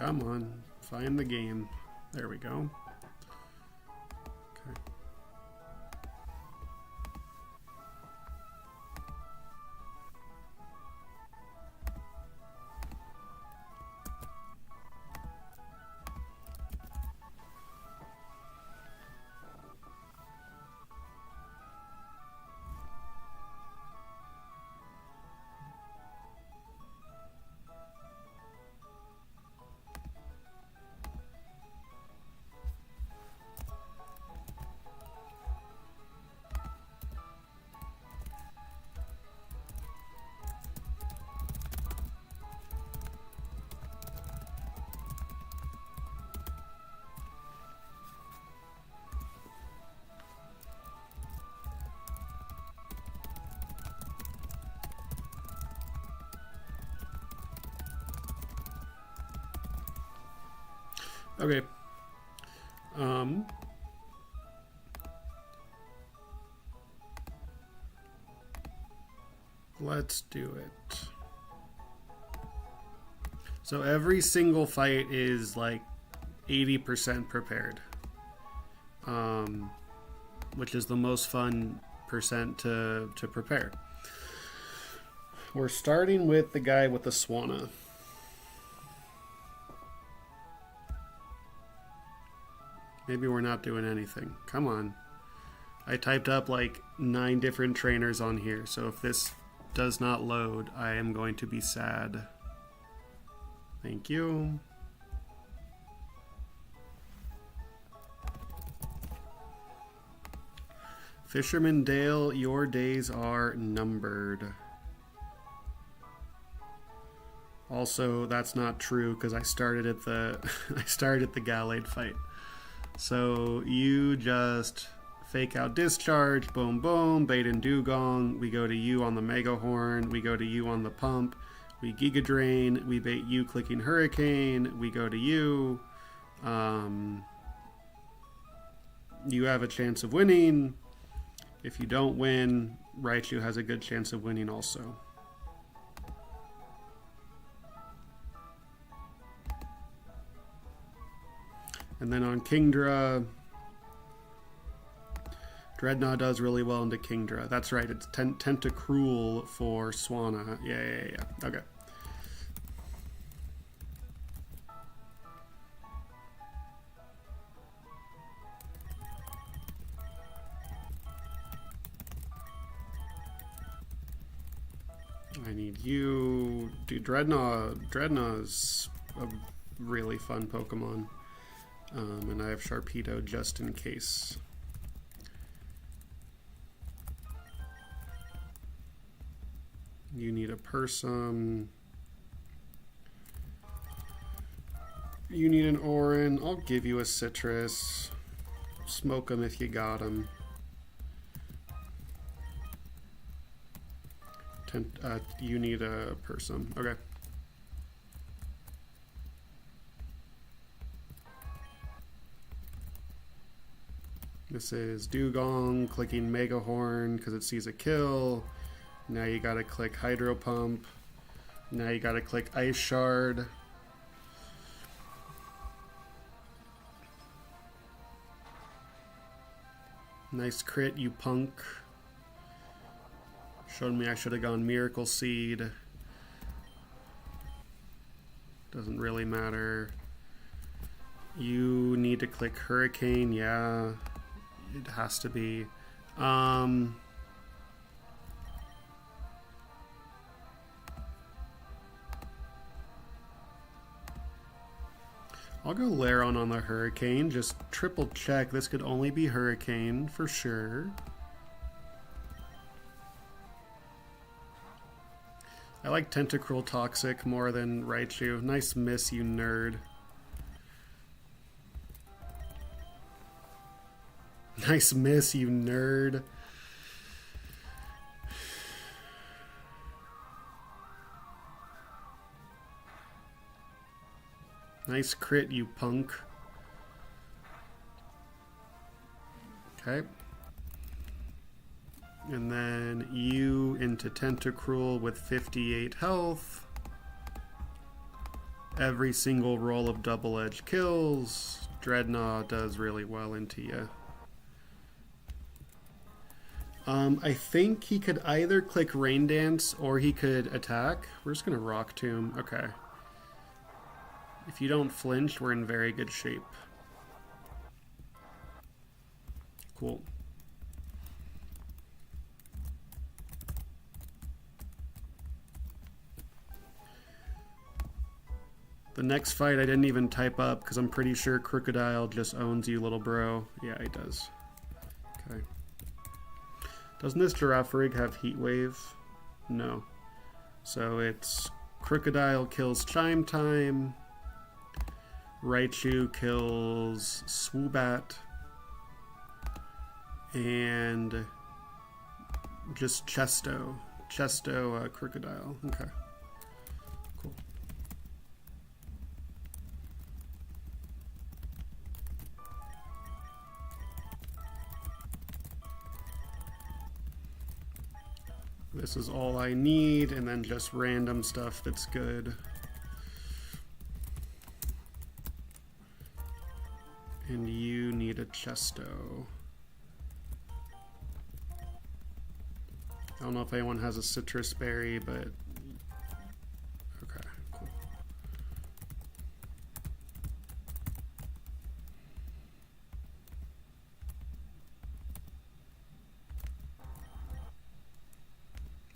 Come on, find the game. There we go. Okay. Okay. Let's do it. So every single fight is like 80% prepared, which is the most fun percent to prepare. We're starting with the guy with the Swanna. Maybe we're not doing anything. Come on. I typed up like 9 different trainers on here, so if this does not load, I am going to be sad. Thank you. Fisherman Dale, your days are numbered. Also, that's not true because I started at the Gallade fight. So you just fake out discharge, boom boom, bait and dugong, we go to you on the mega horn, we go to you on the pump, we giga drain, we bait you clicking hurricane, we go to you. You have a chance of winning. If you don't win, Raichu has a good chance of winning also. And then on Kingdra, Dreadnought does really well into Kingdra. That's right, it's Tentacruel for Swanna. Yeah. Okay. I need you. Dude, Dreadnaught's a really fun Pokemon. And I have Sharpedo just in case. You need a person. You need an Orin. I'll give you a Citrus. Smoke them if you got them. You need a person. Okay. This is Dugong clicking Mega Horn because it sees a kill. Now you gotta click Hydro Pump. Now you gotta click Ice Shard. Nice crit, you punk. Showed me I should have gone Miracle Seed. Doesn't really matter. You need to click Hurricane, yeah. It has to be. I'll go Lairon on the Hurricane. Just triple check. This could only be Hurricane for sure. I like Tentacruel Toxic more than Raichu. Nice miss, you nerd. Nice miss, you nerd. Nice crit, you punk. Okay. And then you into Tentacruel with 58 health. every single roll of double edge kills. Dreadnought does really well into you. I think he could either click Rain Dance or he could attack. We're just going to Rock Tomb. Okay. If you don't flinch, we're in very good shape. Cool. The next fight I didn't even type up because I'm pretty sure Crocodile just owns you, little bro. Yeah, he does. Okay. Doesn't this Giraffe Rig have Heat Wave? No. So it's Crocodile kills Chime Time. Raichu kills Swoobat. And just Chesto. Crocodile. Okay. Cool. This is all I need, and then just random stuff that's good. And you need a Chesto. I don't know if anyone has a Citrus Berry, but okay, cool.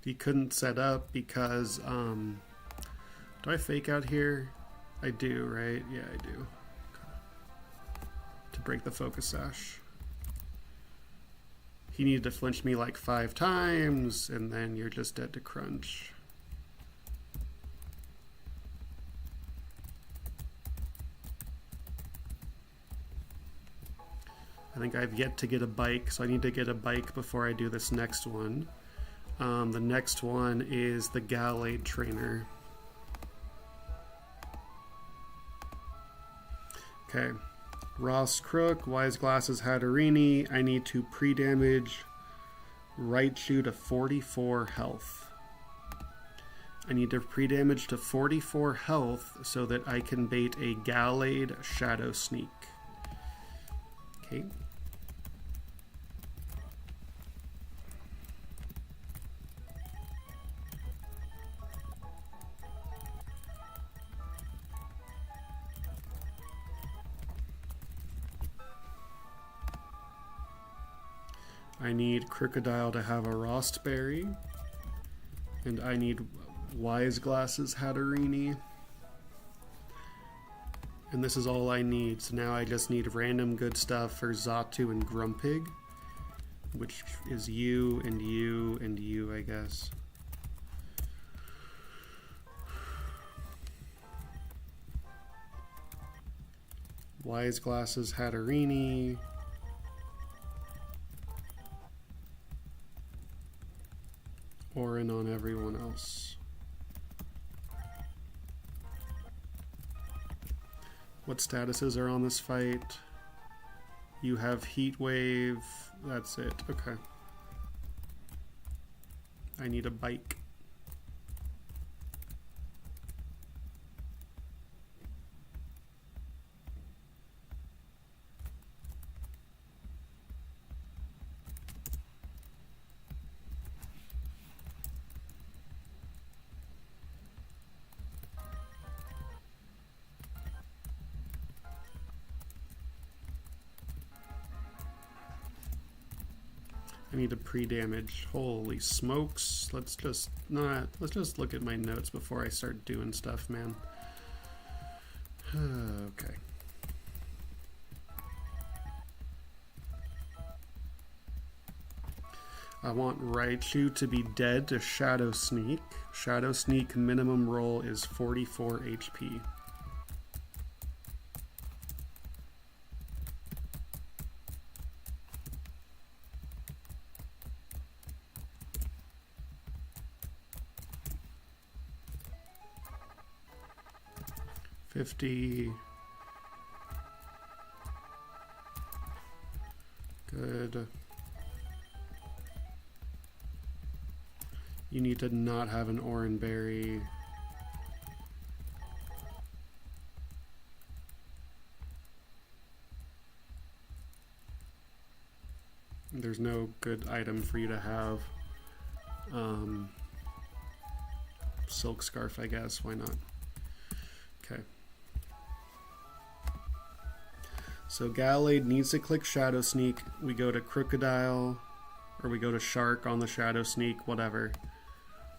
He couldn't set up because, do I fake out here? I do, right? Yeah, I do. Okay. To break the Focus Sash. He needed to flinch me like 5 times, and then you're just dead to crunch. I think I've yet to get a bike, so I need to get a bike before I do this next one. The next one is the Gallade Trainer. Okay. Ross Crook, Wise Glasses Hatterini. I need to pre-damage Raichu to 44 health. I need to pre-damage to 44 health so that I can bait a Gallade Shadow Sneak. Okay. I need Crocodile to have a Rostberry, and I need Wise Glasses Hatterini. And this is all I need, so now I just need random good stuff for Xatu and Grumpig, which is you and you and you, I guess. Wise Glasses Hatterini. Orin on everyone else. What statuses are on this fight? You have Heat Wave. That's it. Okay. I need a bike. I need to pre-damage. Holy smokes. Let's just look at my notes before I start doing stuff, man. Okay. I want Raichu to be dead to Shadow Sneak. Shadow Sneak minimum roll is 44 HP. Good. You need to not have an RnB. there's no good item for you to have. Silk Scarf, I guess. Why not? Okay. So Gallade needs to click Shadow Sneak. We go to Crocodile, or we go to Shark on the Shadow Sneak, whatever.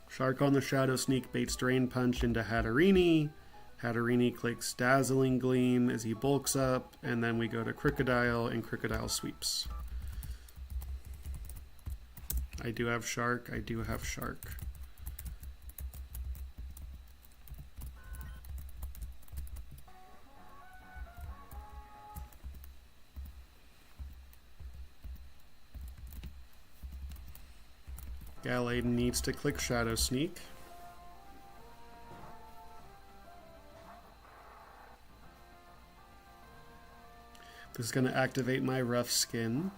Shark on the Shadow Sneak baits Drain Punch into Hatterini. Hatterini clicks Dazzling Gleam as he bulks up, and then we go to Crocodile, and Crocodile sweeps. I do have Shark. I do have Shark. Gallade needs to click Shadow Sneak. This is going to activate my Rough Skin.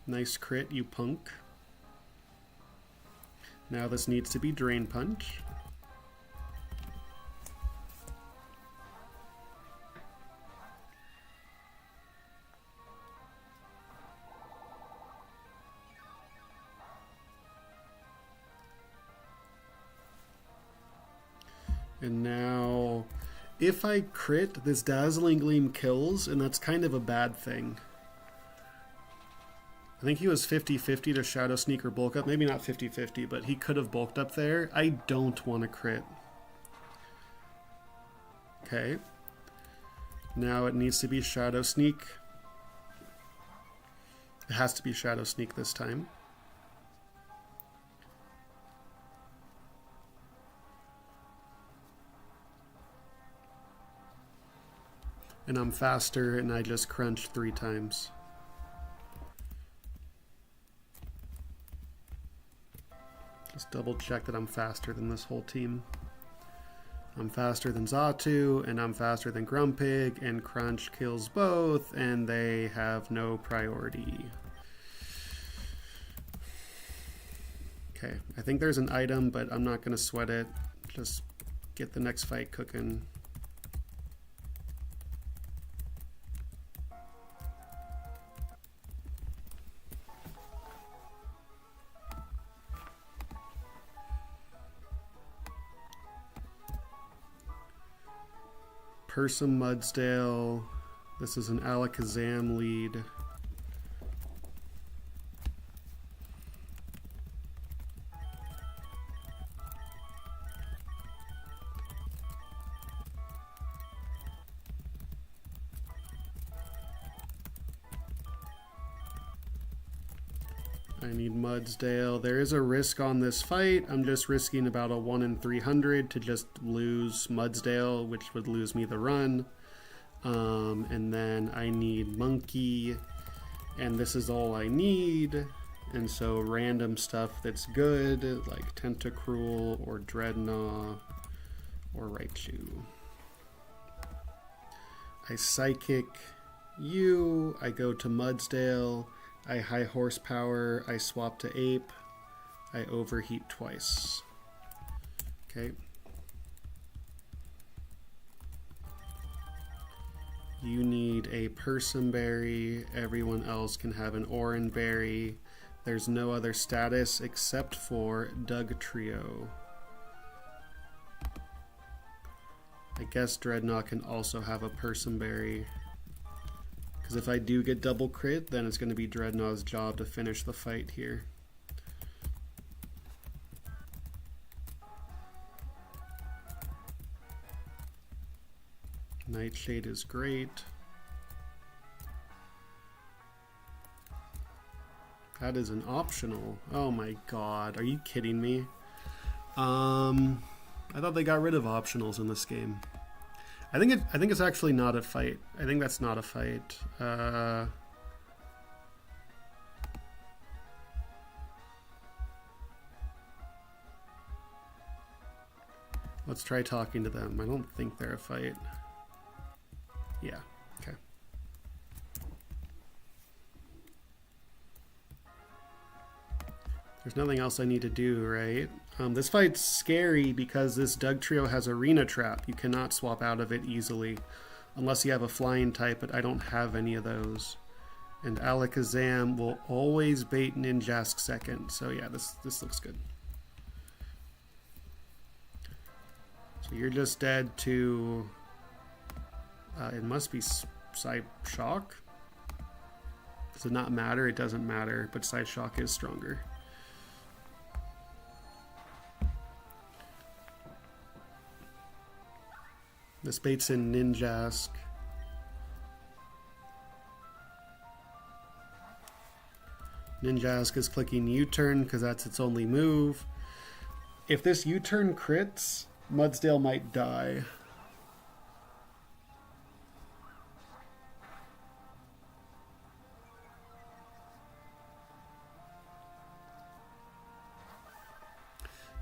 Nice crit, you punk. Now this needs to be Drain Punch. And now, if I crit, this Dazzling Gleam kills, and that's kind of a bad thing. I think he was 50-50 to Shadow Sneak or bulk up. Maybe not 50-50, but he could have bulked up there. I don't want to crit. Okay. Now it needs to be Shadow Sneak. It has to be Shadow Sneak this time. And I'm faster, and I just crunched 3 times. Just double check that I'm faster than this whole team. I'm faster than Xatu, and I'm faster than Grumpig, and Crunch kills both, and they have no priority. Okay, I think there's an item, but I'm not going to sweat it. Just get the next fight cooking. Persum Mudsdale. This is an Alakazam lead. I need Mudsdale. There is a risk on this fight. I'm just risking about a 1 in 300 to just lose Mudsdale, which would lose me the run. And then I need Monkey, and this is all I need. And so random stuff that's good, like Tentacruel or Dreadnought or Raichu. I Psychic you, I go to Mudsdale, I high horsepower, I swap to Ape, I overheat twice. Okay. You need a Persum Berry, everyone else can have an RnB. There's no other status except for Dugtrio. I guess Dreadnought can also have a Persum Berry. Because if I do get double crit, then it's going to be Dreadnought's job to finish the fight here. Nightshade is great. That is an optional. Oh my god, are you kidding me? I thought they got rid of optionals in this game. I think it's actually not a fight. I think that's not a fight. Let's try talking to them. I don't think they're a fight. Yeah, okay. There's nothing else I need to do, right? This fight's scary because this Dugtrio has Arena Trap. You cannot swap out of it easily unless you have a flying type, but I don't have any of those. And Alakazam will always bait Ninjask second. So yeah, this looks good. So you're just dead to... it must be Psy-Shock? Does it not matter? It doesn't matter, but Psy-Shock is stronger. This baits in Ninjask. Ninjask is clicking U-turn because that's its only move. If this U-turn crits, Mudsdale might die.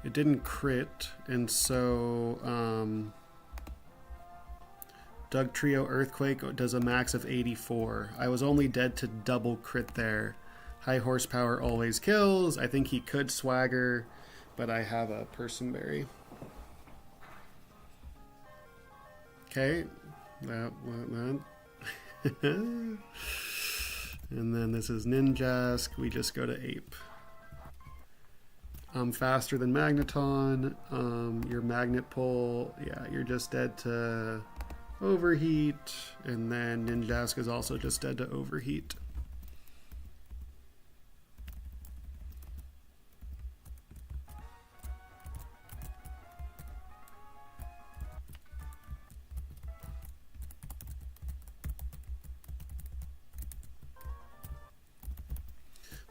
It didn't crit, and so Doug Trio Earthquake does a max of 84. I was only dead to double crit there. High horsepower always kills. I think he could swagger, but I have a Personberry. Okay. And then this is Ninjask. We just go to Ape. I'm faster than Magneton. Your Magnet Pull, yeah, you're just dead to Overheat. And then Ninjask is also just dead to Overheat.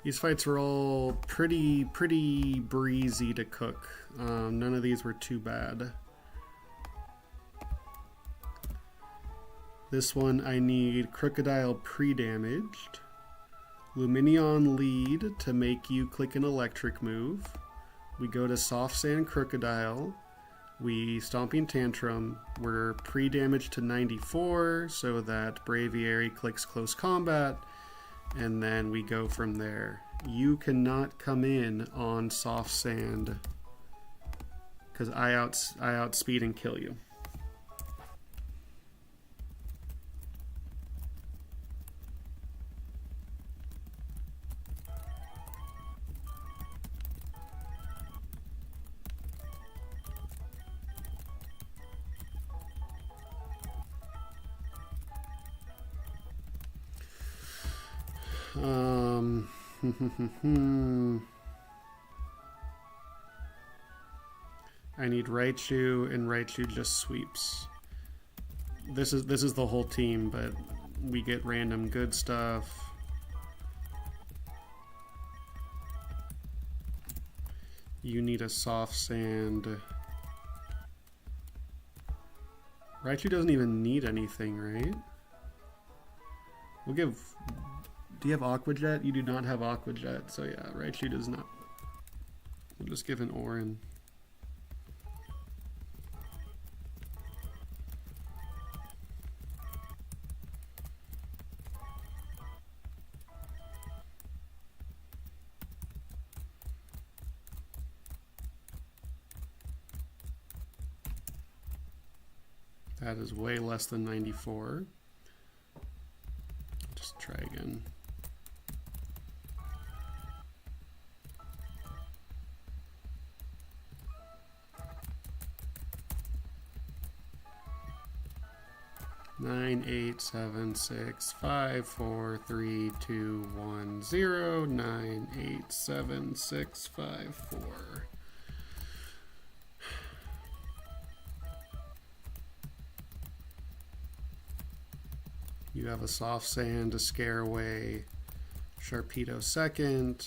These fights were all pretty breezy to cook. None of these were too bad. This one I need Crocodile pre-damaged, Lumineon lead to make you click an electric move. We go to Soft Sand Crocodile. We Stomping Tantrum. We're pre-damaged to 94 so that Braviary clicks Close Combat. And then we go from there. You cannot come in on Soft Sand because I outspeed and kill you. I need Raichu, and Raichu just sweeps. This is the whole team, but we get random good stuff. You need a Soft Sand. Raichu doesn't even need anything, right? We'll give... Do you have Aqua Jet? You do not have Aqua Jet, so yeah, Raichu does not. We'll just give an Orin. That is way less than 94. Just try again. Nine, 8, 7, 6, 5, 4, 3, 2, 1, 0. 9, 8, 7, 6, 5, 4. You have a Soft Sand to scare away Sharpedo second.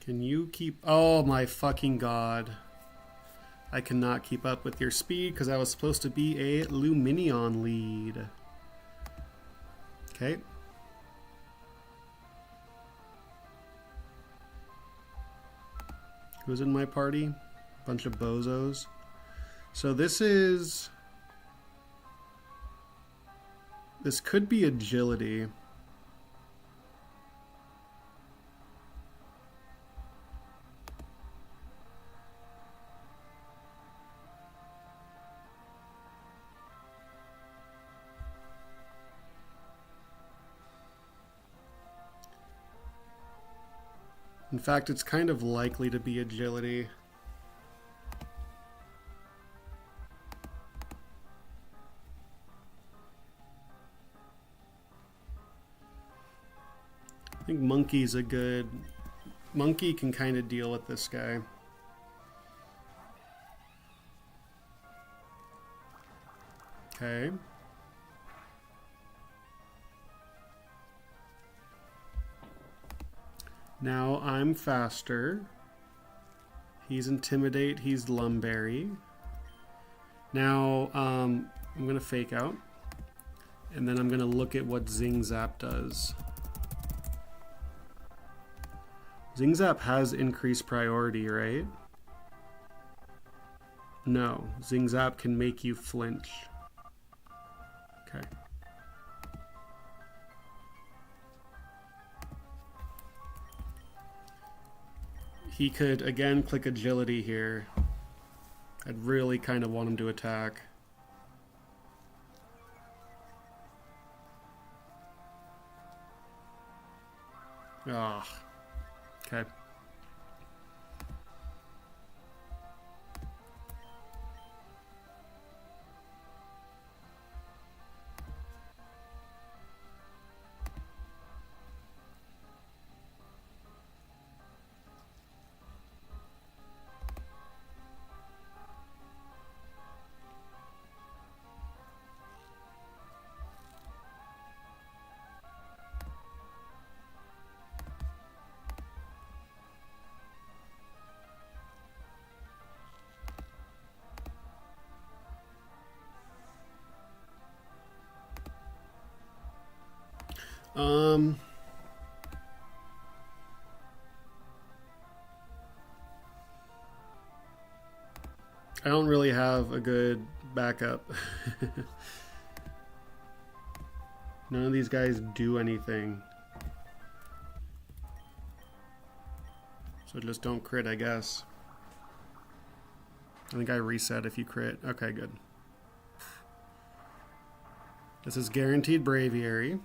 Can you keep... Oh my fucking god. I cannot keep up with your speed because I was supposed to be a Lumineon lead. Okay. Who's in my party? Bunch of bozos. So this is... This could be agility. In fact, it's kind of likely to be agility. I think monkey's a good... Monkey can kind of deal with this guy. Okay. Now I'm faster. He's intimidate, he's lumberry. Now I'm gonna fake out. And then I'm gonna look at what Zing Zap does. Zing Zap has increased priority, right? No, Zing Zap can make you flinch. Okay. He could, again, click agility here. I'd really kind of want him to attack. Ah, okay. I don't really have a good backup. None of these guys do anything. So just don't crit, I guess. I think I reset if you crit. Okay, good. This is guaranteed Braviary.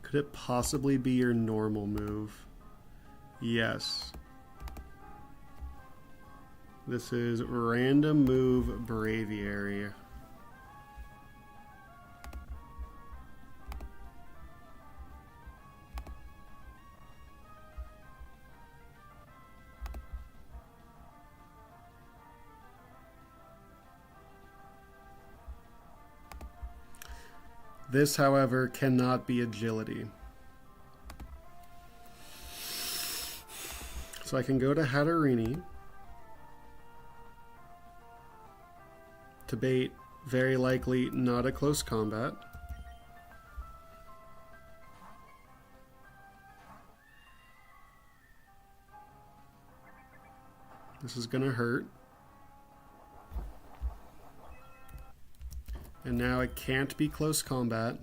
Could it possibly be your normal move? Yes. This is random move Braviary. This, however, cannot be agility. So I can go to Hatterini to bait very likely not a close combat. This is gonna hurt. And now it can't be close combat.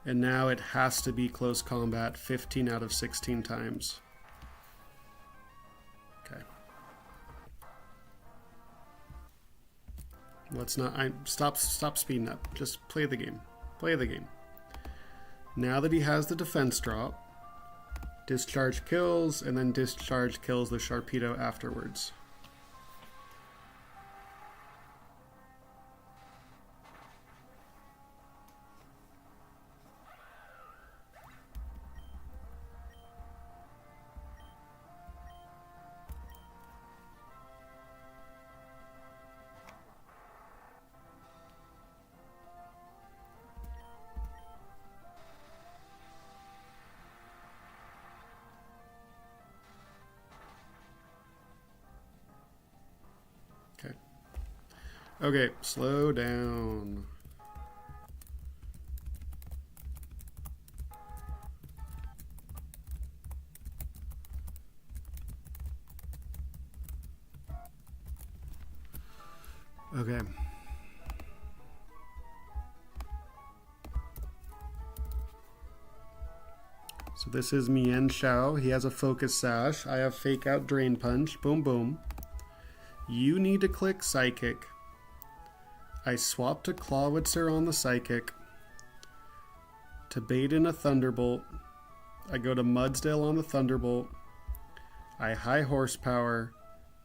And now it has to be close combat 15 out of 16 times. Okay. Let's not, stop speeding up. Just play the game. Play the game. Now that he has the defense drop, discharge kills, and then discharge kills the Sharpedo afterwards. Okay, slow down. Okay. So this is Mian Xiao. He has a focus sash. I have fake out drain punch. Boom, boom. You need to click psychic. I swap to Clawitzer on the psychic. To bait in a thunderbolt. I go to Mudsdale on the thunderbolt. I high horsepower.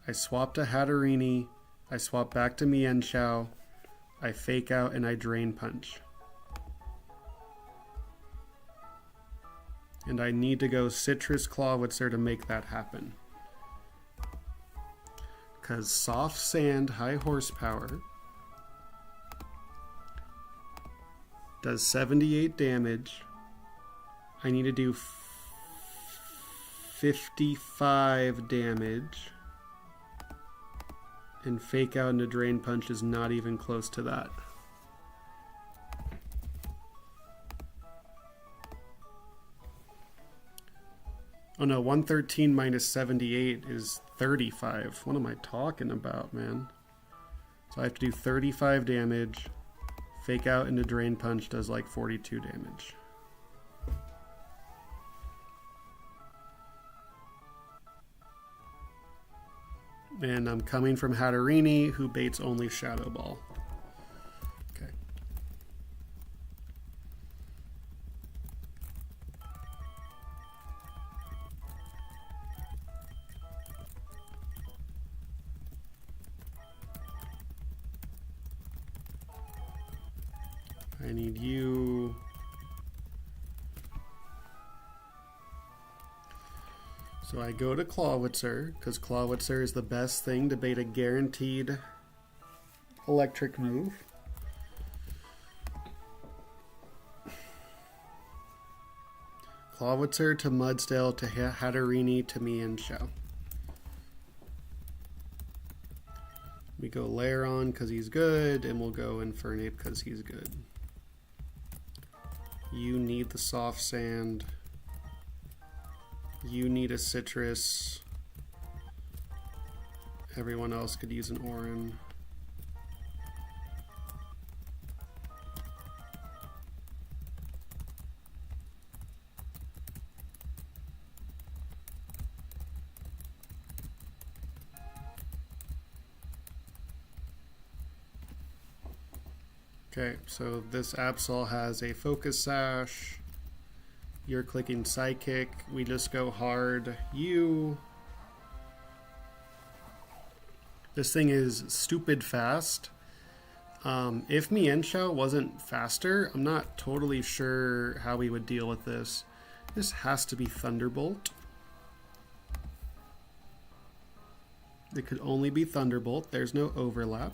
I swap to Hatterini. I swap back to Mian Xiao. I fake out and I drain punch. And I need to go Citrus Clawitzer to make that happen. Because soft sand, high horsepower, does 78 damage. I need to do 55 damage. And fake out into drain punch is not even close to that. Oh no, 113 minus 78 is 35. What am I talking about, man? So I have to do 35 damage. Fake out into drain punch does like 42 damage. And I'm coming from Hatterini, who baits only Shadow Ball. Okay. I need you. So I go to Clawitzer, because Clawitzer is the best thing to bait a guaranteed electric move. Clawitzer to Mudsdale to Hatterini to Mian Xiao. We go Layeron because he's good, and we'll go Infernape because he's good. You need the soft sand. You need a citrus. Everyone else could use an Oran. Okay, so this Absol has a focus sash. You're clicking psychic. We just go hard. You. This thing is stupid fast. If Mian Xiao wasn't faster, I'm not totally sure how we would deal with this. This has to be Thunderbolt. It could only be Thunderbolt. There's no overlap.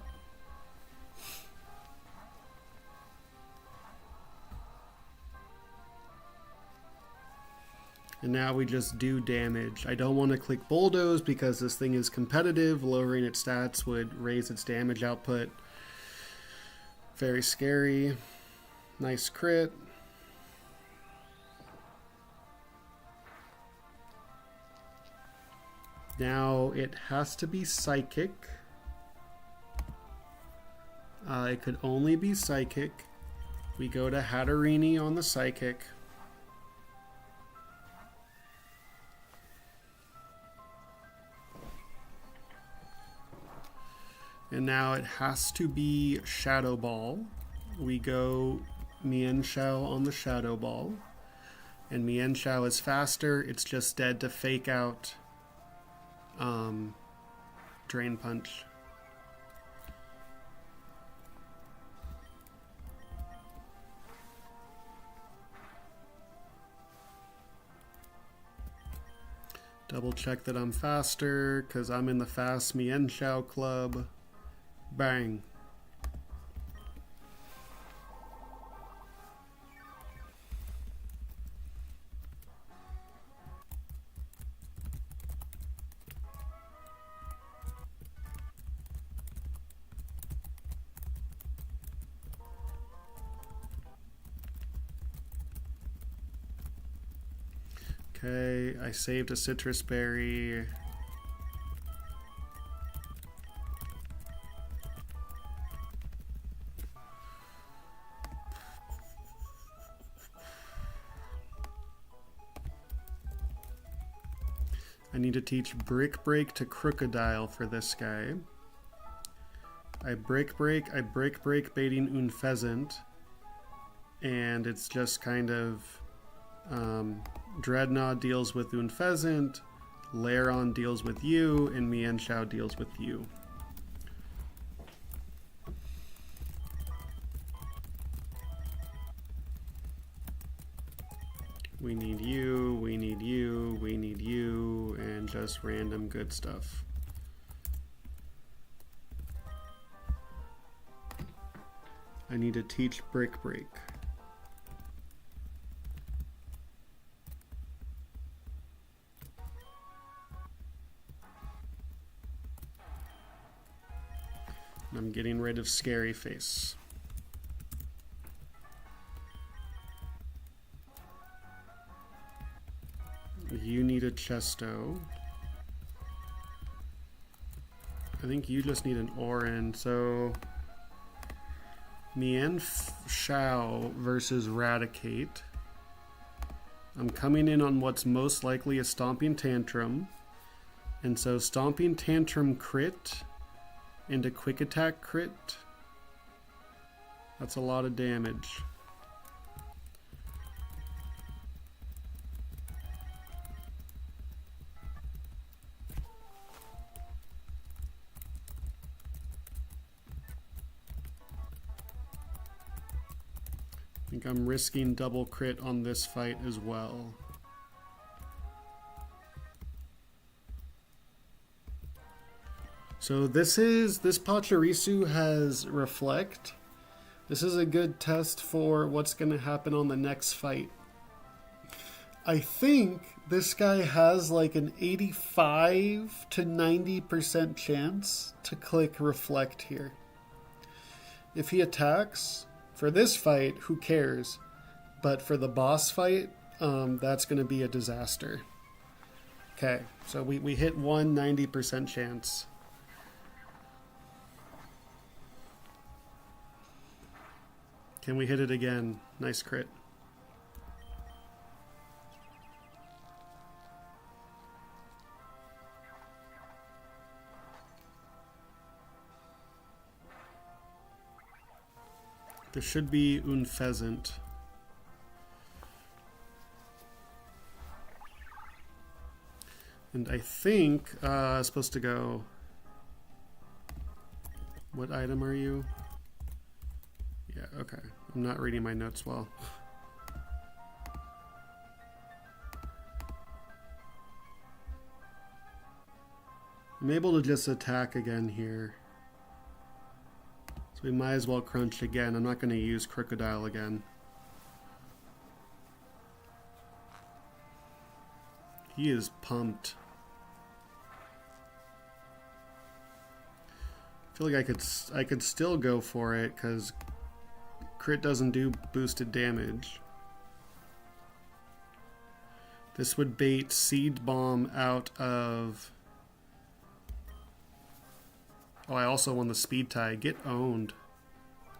And now we just do damage. I don't want to click Bulldoze because this thing is competitive. Lowering its stats would raise its damage output. Very scary. Nice crit. Now it has to be Psychic. It could only be Psychic. We go to Hatterini on the Psychic. And now it has to be Shadow Ball. We go Mian Xiao on the Shadow Ball. And Mian Xiao is faster. It's just dead to fake out Drain Punch. Double check that I'm faster because I'm in the fast Mian Xiao club. Bang. Okay, I saved a citrus berry. I need to teach Brick Break to Crocodile for this guy. I break break baiting un pheasant. And it's just kind of Dreadnought deals with un pheasant, Lairon deals with you, and Mian Shao deals with you. We need you, we need you, we need you, and just random good stuff. I need to teach Brick Break. I'm getting rid of Scary Face. You need a Chesto. I think you just need an Orin, so Mian Shao versus Raticate. I'm coming in on what's most likely a Stomping Tantrum. And so Stomping Tantrum crit into Quick Attack crit. That's a lot of damage. I think I'm risking double crit on this fight as well. So this Pachirisu has Reflect. This is a good test for what's going to happen on the next fight. I think this guy has like an 85 to 90% chance to click Reflect here. If he attacks, for this fight, who cares? But for the boss fight, that's going to be a disaster. Okay, so we hit 90% chance. Can we hit it again? Nice crit. There should be un pheasant. And I think it's supposed to go... What item are you? Yeah, okay. I'm not reading my notes well. I'm able to just attack again here. So we might as well crunch again. I'm not going to use Crocodile again. He is pumped. I feel like I could still go for it because crit doesn't do boosted damage. This would bait Seed Bomb out of... Oh, I also won the speed tie. Get owned.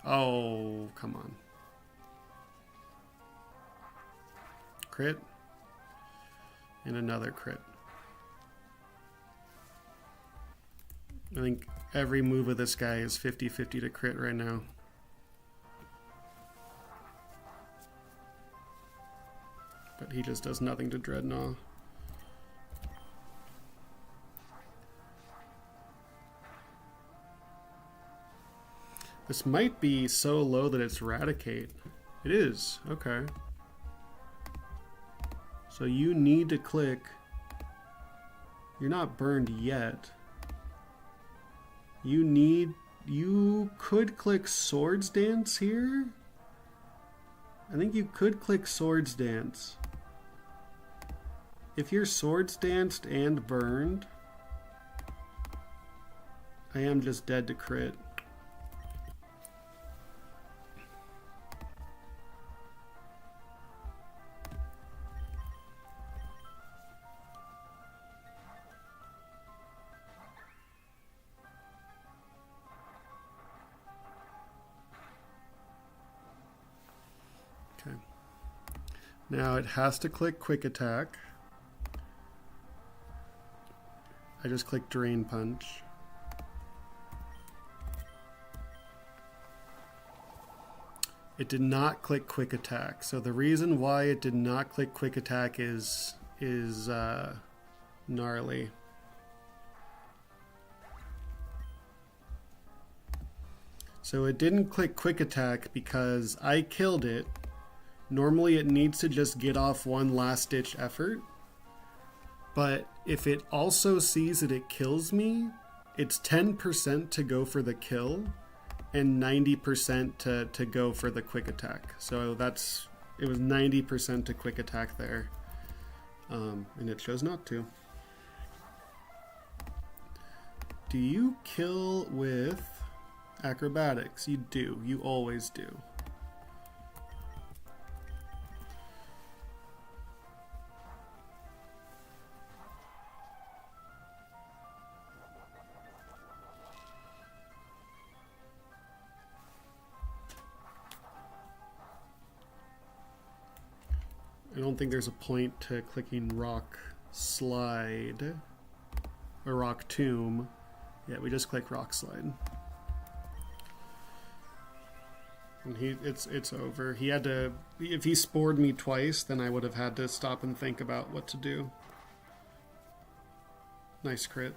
Oh, come on. Crit. And another crit. I think every move of this guy is 50-50 to crit right now. But he just does nothing to Dreadnought. This might be so low that it's Raticate. It is, okay. So you need to click. You're not burned yet. You could click Swords Dance here. I think you could click Swords Dance. If you're Swords Danced and burned, I am just dead to crit. Okay. Now it has to click Quick Attack. I just clicked Drain Punch. It did not click Quick Attack. So the reason why it did not click Quick Attack is gnarly. So it didn't click Quick Attack because I killed it. Normally it needs to just get off one last ditch effort. But if it also sees that it kills me, it's 10% to go for the kill and 90% to go for the quick attack. So it was 90% to quick attack there. And it chose not to. Do you kill with acrobatics? You do. You always do. I don't think there's a point to clicking Rock Slide or Rock Tomb. Yeah, we just click Rock Slide. And it's over. He had to, if he spored me twice, then I would have had to stop and think about what to do. Nice crit.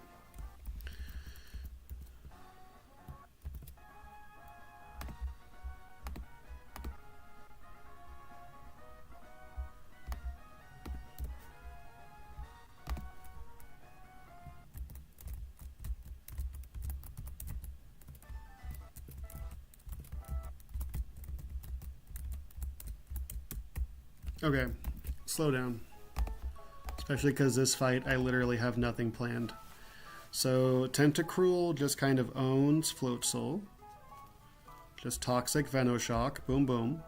Okay, slow down. Especially because this fight, I literally have nothing planned. So, Tentacruel just kind of owns Float Soul. Just Toxic Venoshock. Boom, boom.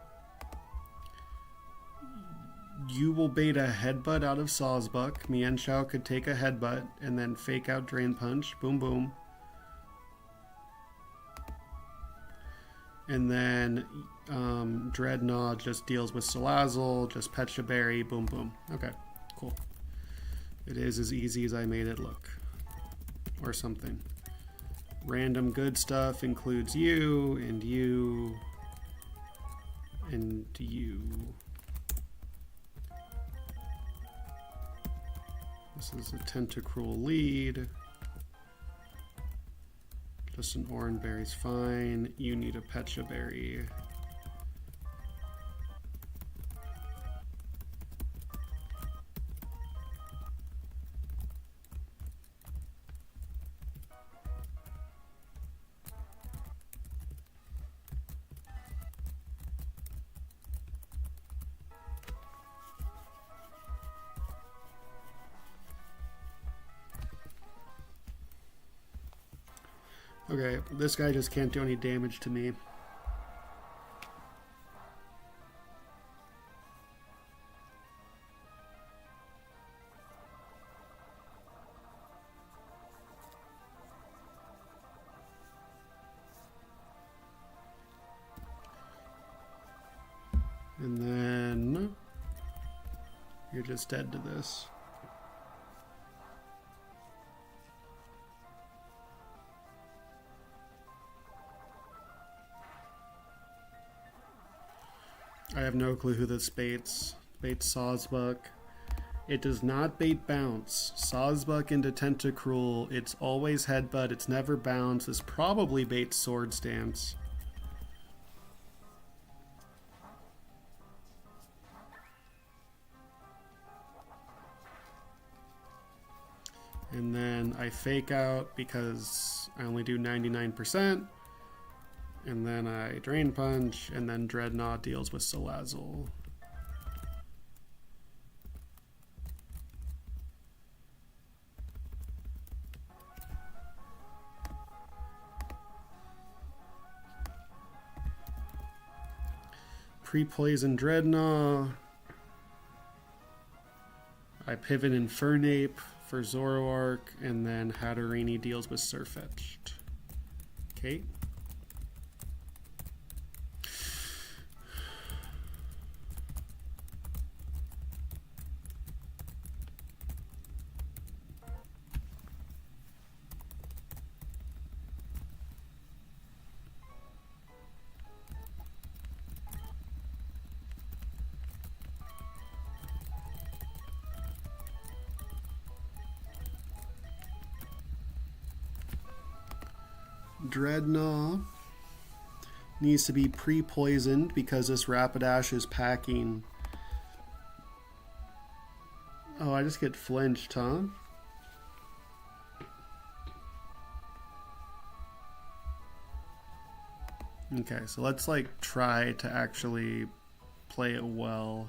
You will bait a Headbutt out of Sawsbuck. Mienshao could take a Headbutt and then fake out Drain Punch. Boom, boom. And then Dreadnought just deals with Salazzle, just Pecha Berry, boom, boom. Okay, cool. It is as easy as I made it look. Or something. Random good stuff includes you, and you, and you. This is a Tentacruel lead. Just an Oranberry's fine. You need a Pecha Berry. Okay, this guy just can't do any damage to me. And then you're just dead to this. I have no clue who this baits. Baits Sawsbuck. It does not bait Bounce. Sawsbuck into Tentacruel. It's always Headbutt. It's never Bounce. This probably baits Swords Dance. And then I fake out because I only do 99%. And then I Drain Punch, and then Dreadnought deals with Salazzle. Pre-Poison Dreadnought. I pivot Infernape for Zoroark, and then Hatterene deals with Sirfetch'd. Okay. Dreadnought needs to be pre-poisoned because this Rapidash is packing. Oh, I just get flinched, huh? Okay, so let's like try to actually play it well.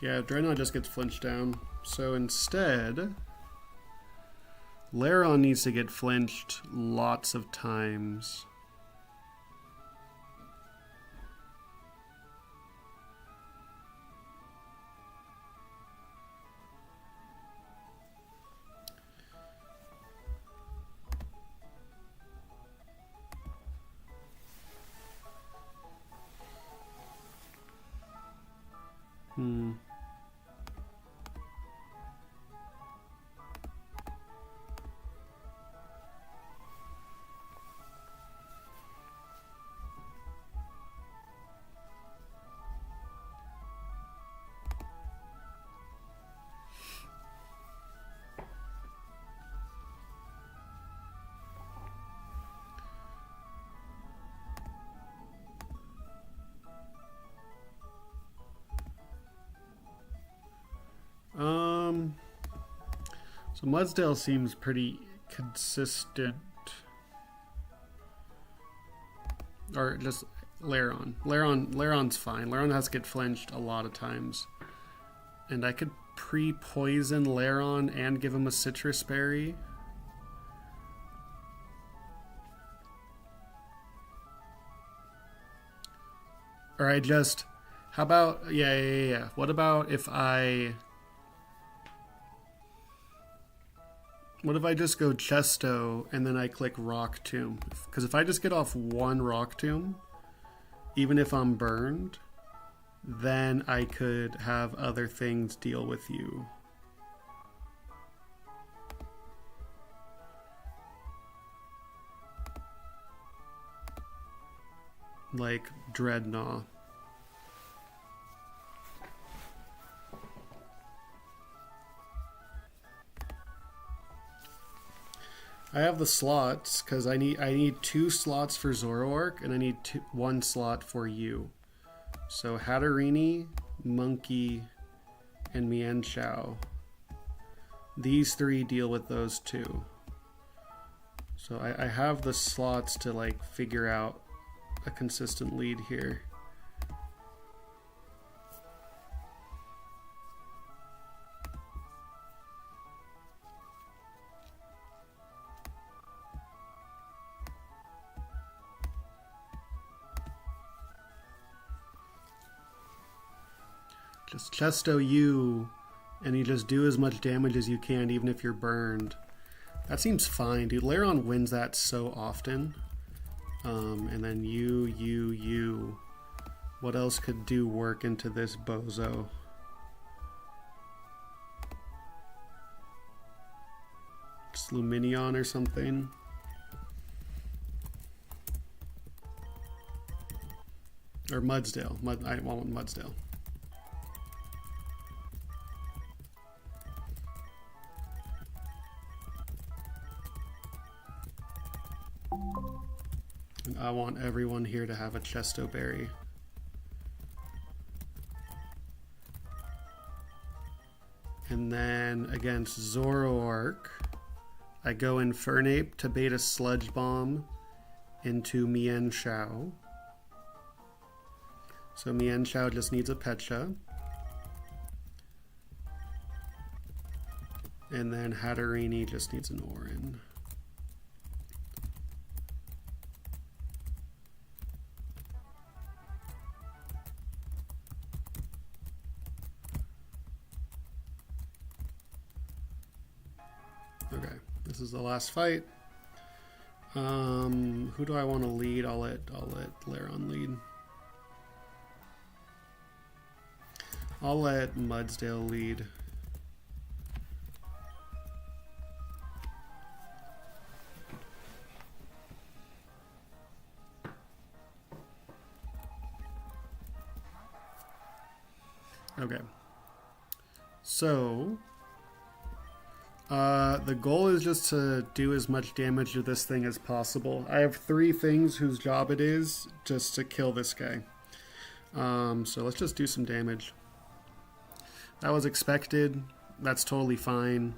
Yeah, Dreadnought just gets flinched down. So instead, Lairon needs to get flinched lots of times. So Mudsdale seems pretty consistent. Or just Lairon. Lairon's fine. Lairon has to get flinched a lot of times. And I could pre-poison Lairon and give him a citrus berry. Or I just... How about... Yeah. What about if I... What if I just go Chesto and then I click Rock Tomb? Because if I just get off one Rock Tomb, even if I'm burned, then I could have other things deal with you. Like Dreadnought. I have the slots because I need 2 slots for Zoroark and I need 1 slot for you. So Hatterini, Monkey, and Mienshao. These 3 deal with those 2. So I have the slots to like figure out a consistent lead here. Just Chesto you, and you just do as much damage as you can, even if you're burned. That seems fine, dude. Lairon wins that so often. And then you. What else could do work into this bozo? Just Luminion or something. Or Mudsdale. I want Mudsdale. And I want everyone here to have a Chesto Berry. And then against Zoroark, I go Infernape to bait a Sludge Bomb into Mienshao. So Mienshao just needs a Pecha. And then Hatterini just needs an Orin. Okay, this is the last fight. Who do I want to lead? I'll let Lairon lead. I'll let Mudsdale lead. Okay. So, the goal is just to do as much damage to this thing as possible. I have 3 things whose job it is just to kill this guy. So let's just do some damage. That was expected. That's totally fine.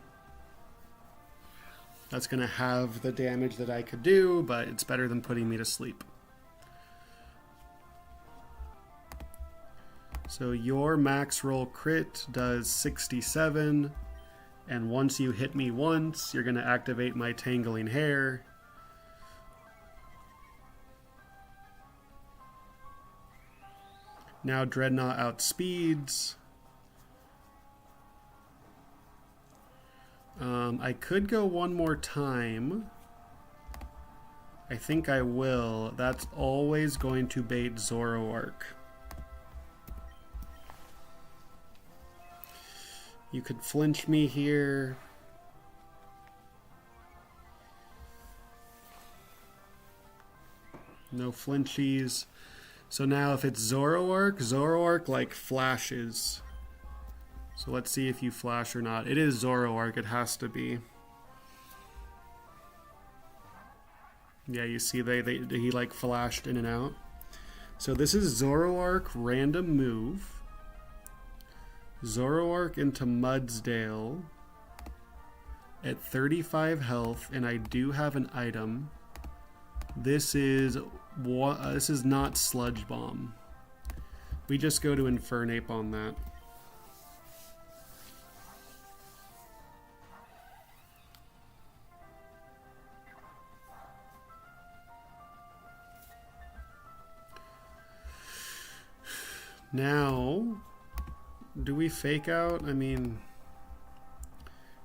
That's going to have the damage that I could do, but it's better than putting me to sleep. So your max roll crit does 67, and once you hit me once, you're going to activate my Tangling Hair. Now Dreadnought outspeeds. I could go one more time. I think I will. That's always going to bait Zoroark. You could flinch me here. No flinchies. So now if it's Zoroark, Zoroark like flashes. So let's see if you flash or not. It is Zoroark, it has to be. Yeah, you see he like flashed in and out. So this is Zoroark random move. Zoroark into Mudsdale at 35 health, and I do have an item. This is not Sludge Bomb. We just go to Infernape on that. Now, do we fake out? I mean,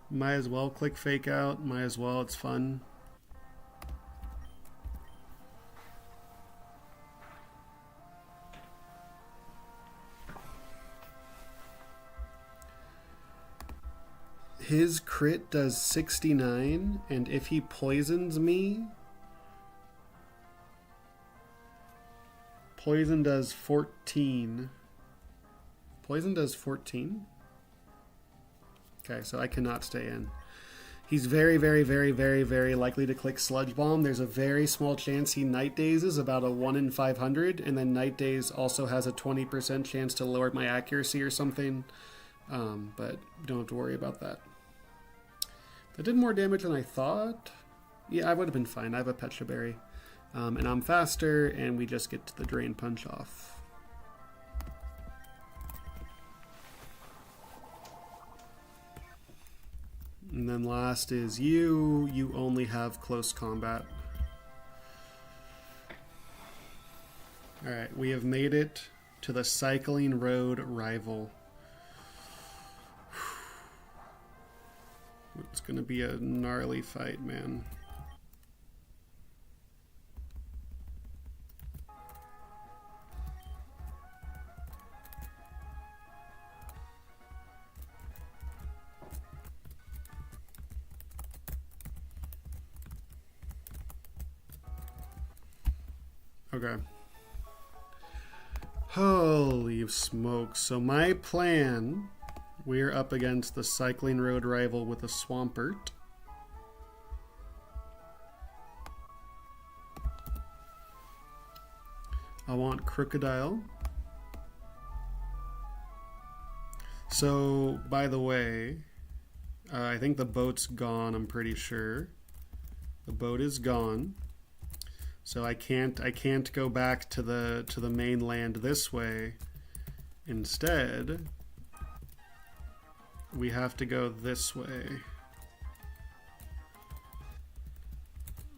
might as well click fake out. Might as well, it's fun. His crit does 69, and if he poisons me, poison does 14. Poison does 14? Okay, so I cannot stay in. He's very, very, very, very, very likely to click Sludge Bomb. There's a very small chance he Night Dazes, about a 1 in 500, and then Night Daze also has a 20% chance to lower my accuracy or something. But don't have to worry about that. That did more damage than I thought. Yeah, I would have been fine. I have a Petra Berry. And I'm faster, and we just get the Drain Punch off. And then last is you. You only have close combat. Alright, we have made it to the Cycling Road Rival. It's going to be a gnarly fight, man. Okay. Holy smokes. So my plan, we're up against the Cycling Road Rival with a Swampert. I want Crocodile. So, by the way, I think the boat's gone, I'm pretty sure. The boat is gone. So I can't go back to the mainland this way. Instead, we have to go this way.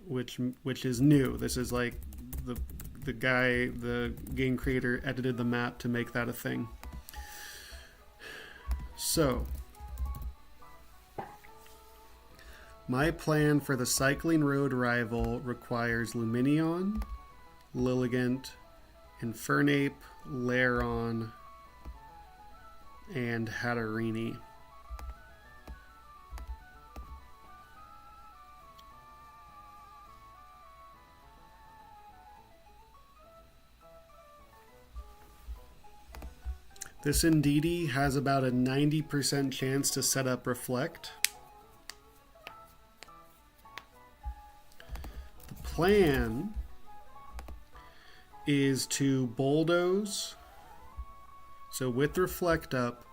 Which is new. This is like the guy, the game creator edited the map to make that a thing. So, my plan for the Cycling Road Rival requires Lumineon, Lilligant, Infernape, Lairon, and Hatterini. This Indeedee has about a 90% chance to set up Reflect. The plan is to bulldoze. So with Reflect up,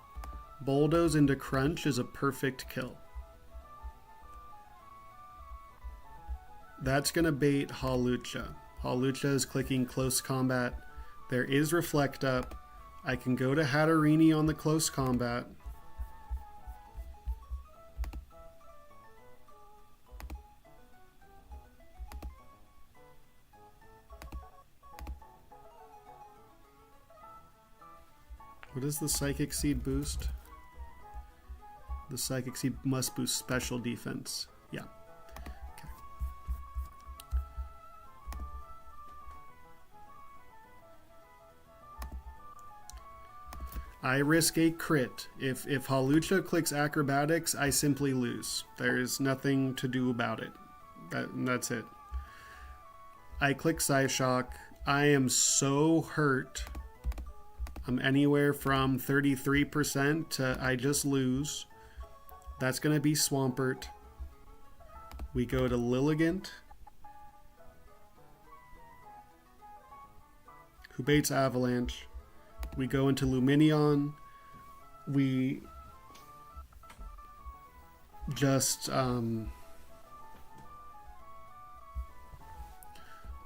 bulldoze into Crunch is a perfect kill. That's going to bait Hawlucha. Hawlucha is clicking Close Combat. There is Reflect up. I can go to Hatterene on the Close Combat. What does the Psychic Seed boost? The Psychic Seed must boost special defense. Yeah. Okay. I risk a crit. If Hawlucha clicks Acrobatics, I simply lose. There's nothing to do about it. That's it. I click Psyshock. I am so hurt. I'm anywhere from 33% to I just lose. That's going to be Swampert. We go to Lilligant, who baits Avalanche. We go into Lumineon. We just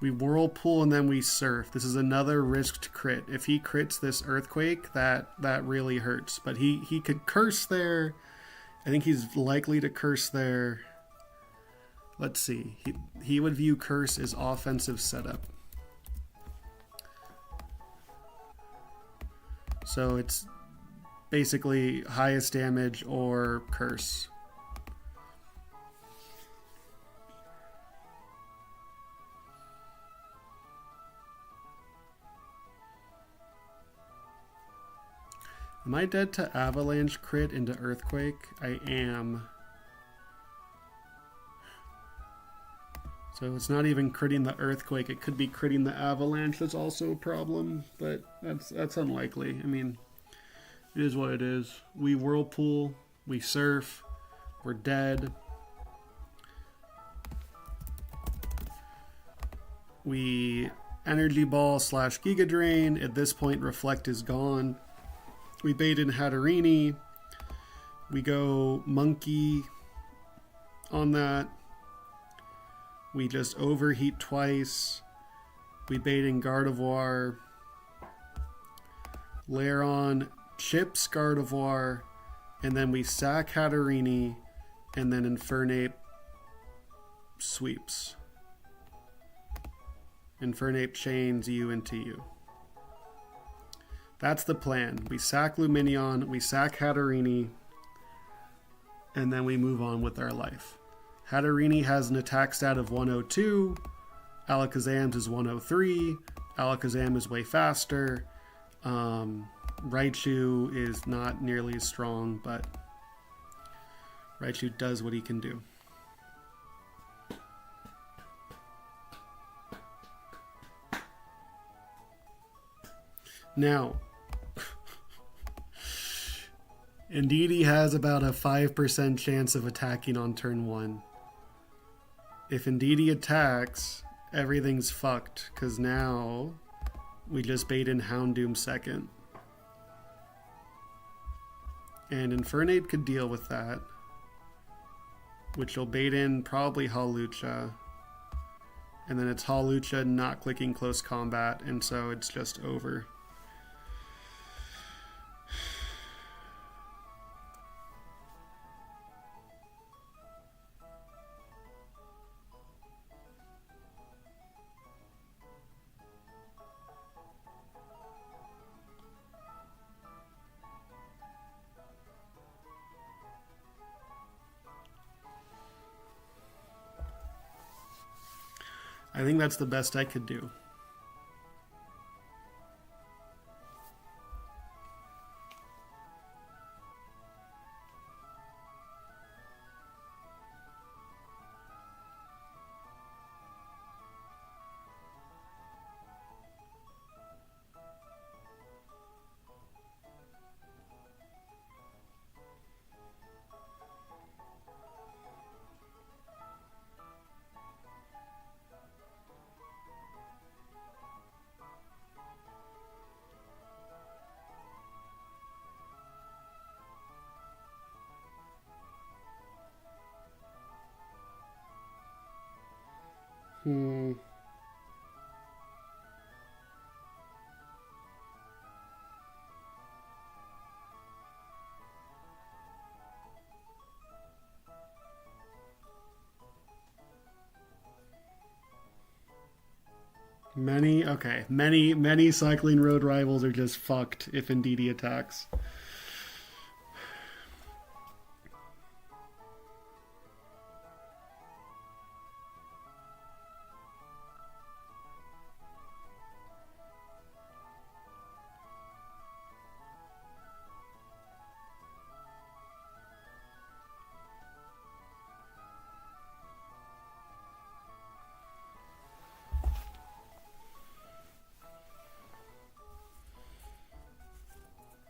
we Whirlpool and then we Surf. This is another risked crit. If he crits this Earthquake, that really hurts. But he could Curse there. I think he's likely to Curse there. Let's see. He would view Curse as offensive setup. So it's basically highest damage or Curse. Am I dead to Avalanche crit into Earthquake? I am. So it's not even critting the Earthquake. It could be critting the Avalanche. That's also a problem, but that's unlikely. I mean, it is what it is. We Whirlpool. We Surf. We're dead. We Energy Ball / Giga Drain. At this point, Reflect is gone. We bait in Hatterene. We go Monkey on that. We just overheat twice. We bait in Gardevoir. Layer on Chips Gardevoir. And then we sack Hatterene. And then Infernape sweeps. Infernape chains you into you. That's the plan. We sack Lumineon, we sack Hatterene, and then we move on with our life. Hatterene has an attack stat of 102. Alakazam's is 103. Alakazam is way faster. Raichu is not nearly as strong, but Raichu does what he can do. Now, Indeedee has about a 5% chance of attacking on turn 1. If Indeedee attacks, everything's fucked, because now we just bait in Houndoom second. And Infernape could deal with that, which will bait in probably Hawlucha. And then it's Hawlucha not clicking Close Combat, and so it's just over. I think that's the best I could do. Hmm. Many cycling road rivals are just fucked if indeed he attacks.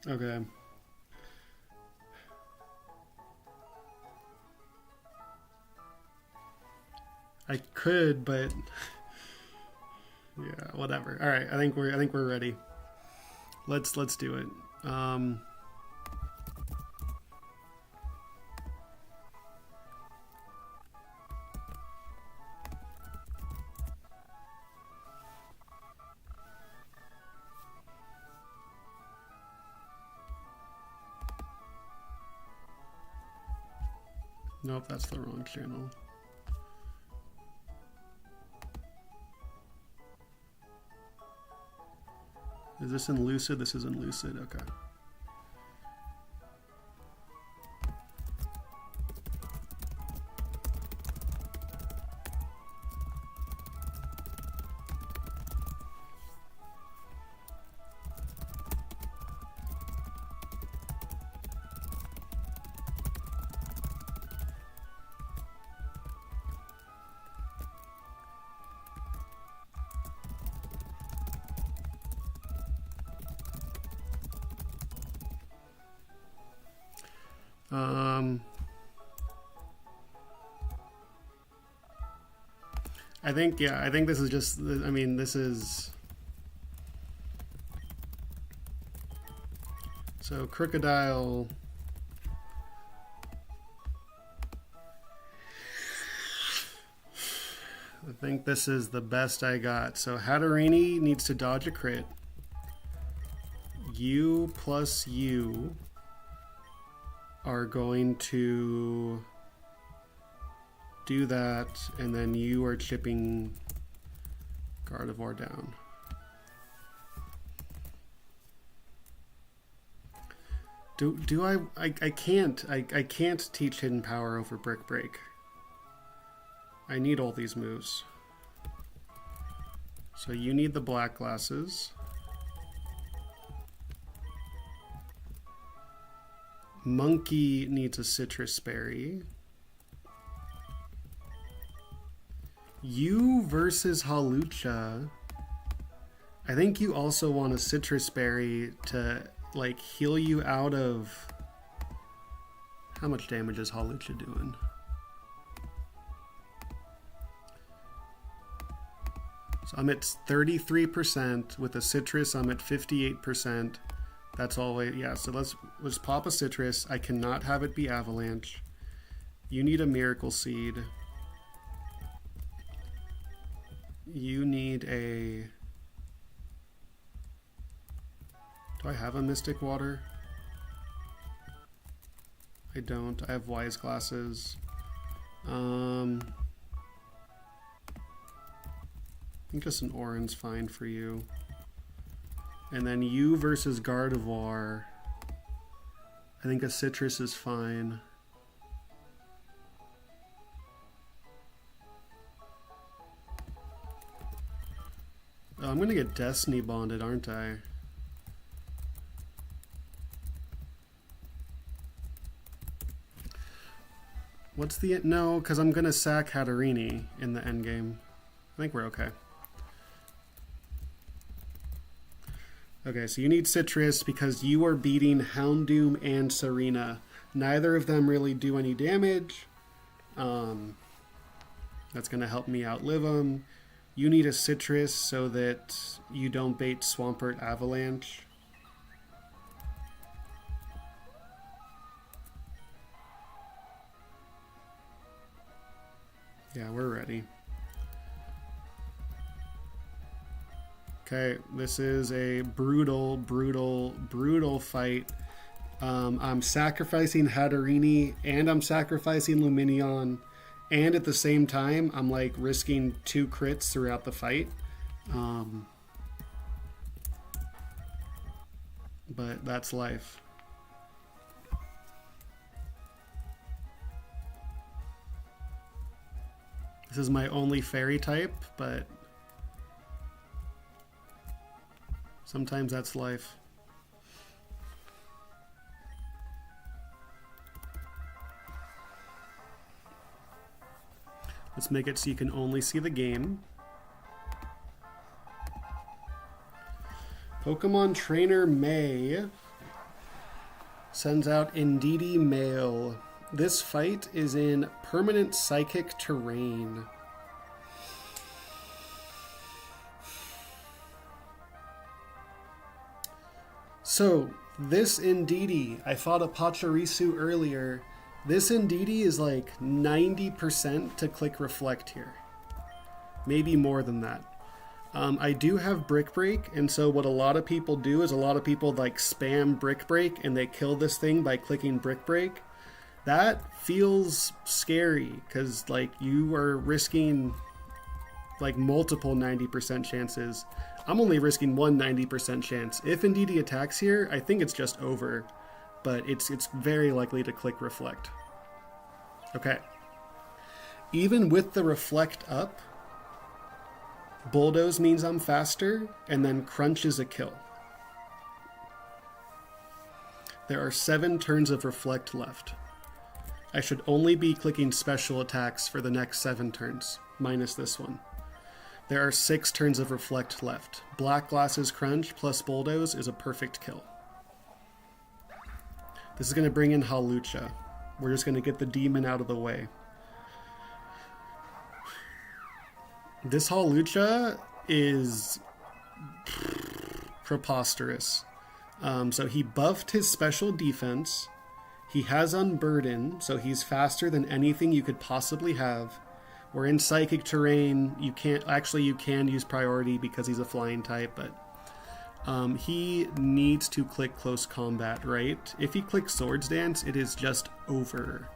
Okay. I could, but yeah, whatever. All right, I think we're ready. Let's do it. Nope, that's the wrong channel. Is this in Lucid? This is in Lucid. Okay. I think this is just, I mean, this is, so Crocodile, I think this is the best I got. So Hatterini needs to dodge a crit. You plus you are going to do that, and then you are chipping Gardevoir down. I can't teach Hidden Power over Brick Break. I need all these moves. So you need the black glasses. Monkey needs a citrus berry. You versus Hawlucha. I think you also want a citrus berry to like heal you out of. How much damage is Hawlucha doing? So I'm at 33% with a citrus. I'm at 58%. That's all. Yeah. So let's pop a citrus. I cannot have it be avalanche. You need a miracle seed. You need a. Do I have a mystic water? I don't. I have wise glasses. I think just an orange fine for you. And then you versus Gardevoir. I think a citrus is fine. Oh, I'm gonna get Destiny bonded, aren't I? What's the... No, because I'm gonna sack Hatterini in the endgame. I think we're okay. Okay, so you need citrus because you are beating Houndoom and Serena. Neither of them really do any damage. That's going to help me outlive them. You need a citrus so that you don't bait Swampert Avalanche. Yeah, we're ready. Okay, this is a brutal, brutal, brutal fight. I'm sacrificing Hatterini and I'm sacrificing Luminion, and at the same time, I'm like risking 2 crits throughout the fight. But that's life. This is my only fairy type, but sometimes that's life. Let's make it so you can only see the game. Pokemon Trainer May sends out Indeedee Male. This fight is in permanent psychic terrain. So, this Indeedee, I fought a Pachirisu earlier. This Indeedee is like 90% to click Reflect here. Maybe more than that. I do have Brick Break, and so what a lot of people do is a lot of people like spam Brick Break and they kill this thing by clicking Brick Break. That feels scary because like you are risking like multiple 90% chances. I'm only risking one 90% chance. If Indeedee attacks here, I think it's just over, but it's very likely to click Reflect. Okay. Even with the Reflect up, Bulldoze means I'm faster, and then Crunch is a kill. There are 7 turns of Reflect left. I should only be clicking special attacks for the next 7 turns, minus this one. There are 6 turns of Reflect left. Black Glasses Crunch plus Bulldoze is a perfect kill. This is going to bring in Hawlucha. We're just going to get the demon out of the way. This Hawlucha is preposterous. So he buffed his special defense. He has Unburden, so he's faster than anything you could possibly have. We're in psychic terrain. You can use priority because he's a flying type, but he needs to click close combat, right? If he clicks Swords Dance, it is just over.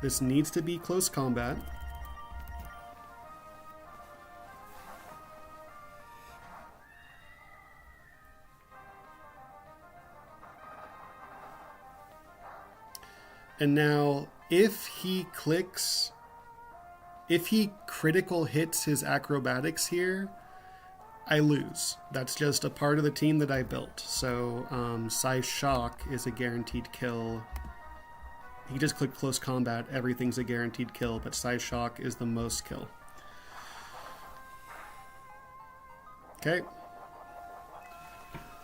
This needs to be close combat. And now, if he critical hits his acrobatics here, I lose. That's just a part of the team that I built. So, Psy-Shock is a guaranteed kill. He just clicked close combat, everything's a guaranteed kill, but Psy-Shock is the most kill. Okay.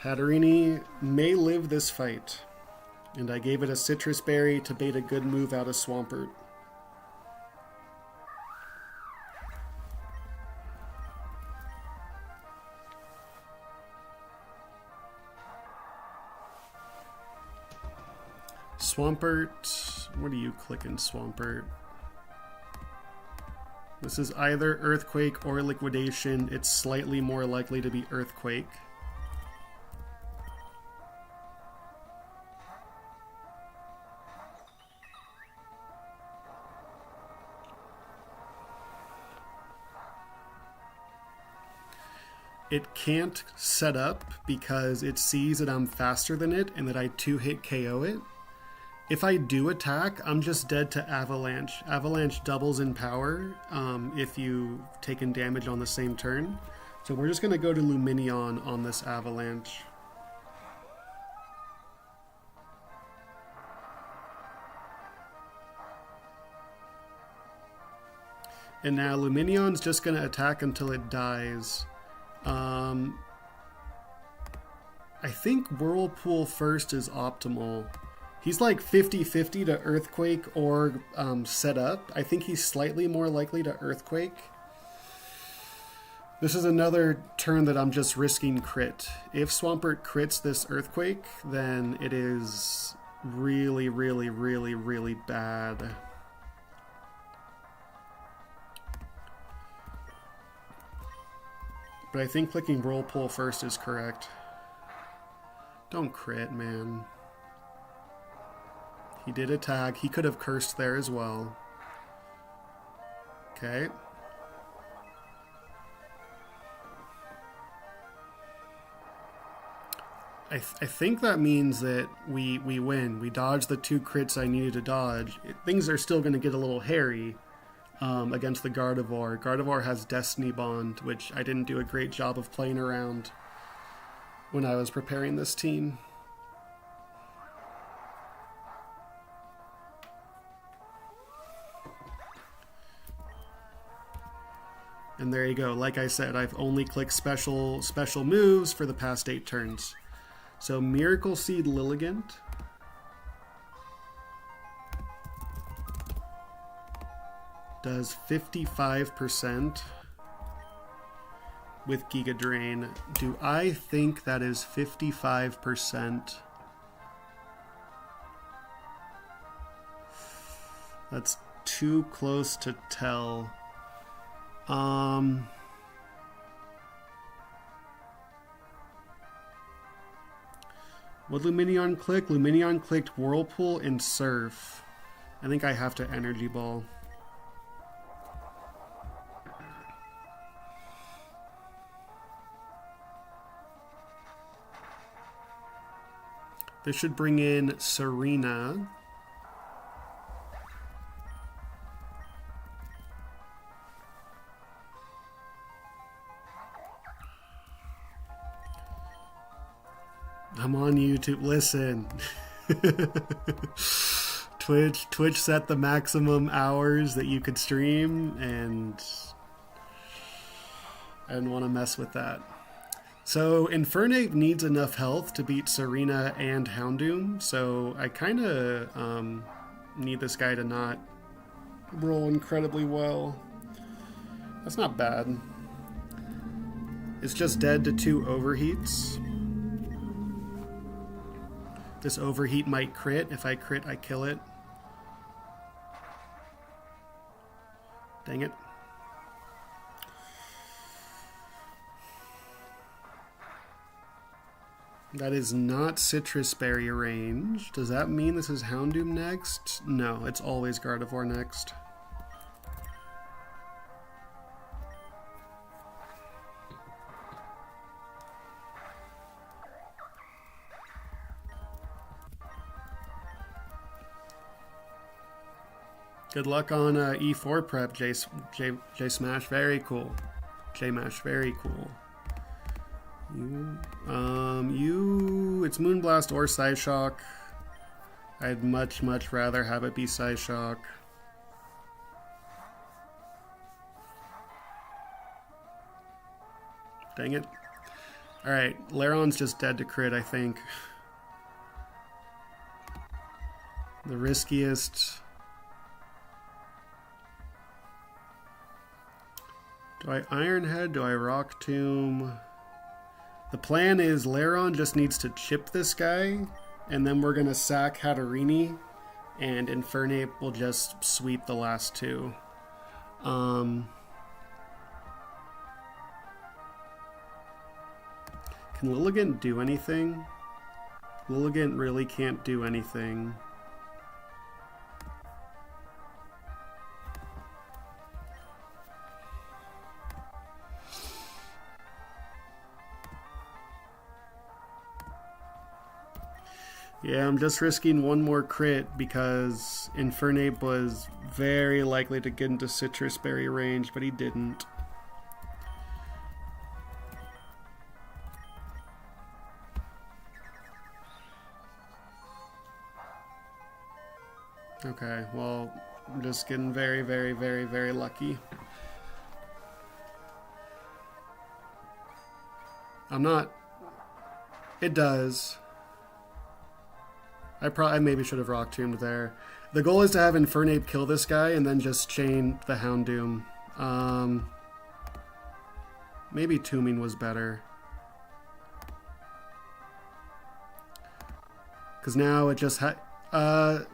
Hatterini may live this fight. And I gave it a Citrus Berry to bait a good move out of Swampert. Swampert, what do you click in Swampert? This is either Earthquake or Liquidation. It's slightly more likely to be Earthquake. It can't set up because it sees that I'm faster than it and that I 2-hit KO it. If I do attack, I'm just dead to Avalanche. Avalanche doubles in power if you've taken damage on the same turn. So we're just going to go to Luminion on this Avalanche. And now Luminion's just going to attack until it dies. I think Whirlpool first is optimal. He's like 50-50 to Earthquake or set up. I think he's slightly more likely to Earthquake. This is another turn that I'm just risking crit. If Swampert crits this Earthquake, then it is really, really, really, really bad. But I think clicking Whirlpool first is correct. Don't crit, man. He did attack. He could have cursed there as well. Okay. I think that means that we win. We dodged the 2 crits I needed to dodge. Things are still going to get a little hairy against the Gardevoir. Gardevoir has Destiny Bond, which I didn't do a great job of playing around when I was preparing this team. And there you go. Like I said, I've only clicked special moves for the past 8 turns. So Miracle Seed Lilligant. Does 55% with Giga Drain. Do I think that is 55%? That's too close to tell. What Lumineon click? Lumineon clicked Whirlpool and Surf. I think I have to Energy Ball. This should bring in Serena. I'm on YouTube. Listen. Twitch set the maximum hours that you could stream, and I didn't want to mess with that. So Infernape needs enough health to beat Serena and Houndoom, so I kind of need this guy to not roll incredibly well. That's not bad. It's just dead to 2 overheats. This overheat might crit. If I crit, I kill it. Dang it. That is not Citrus Berry range. Does that mean this is Houndoom next? No, it's always Gardevoir next. Good luck on E4 prep, J Smash. Very cool. J Mash, very cool. It's Moonblast or Psyshock. I'd much rather have it be Psyshock. Dang it. Alright, Laron's just dead to crit, I think. The riskiest. Do I Iron Head? Do I Rock Tomb? The plan is Laron just needs to chip this guy, and then we're going to sack Hatterini, and Infernape will just sweep the last 2. Can Lilligant do anything? Lilligant really can't do anything. Yeah, I'm just risking 1 more crit because Infernape was very likely to get into Citrus Berry range, but he didn't. Okay, well, I'm just getting very lucky. I'm not... It does. I maybe should have Rock Tombed there. The goal is to have Infernape kill this guy and then just chain the Houndoom. Maybe Tombing was better. Because now it just whoa,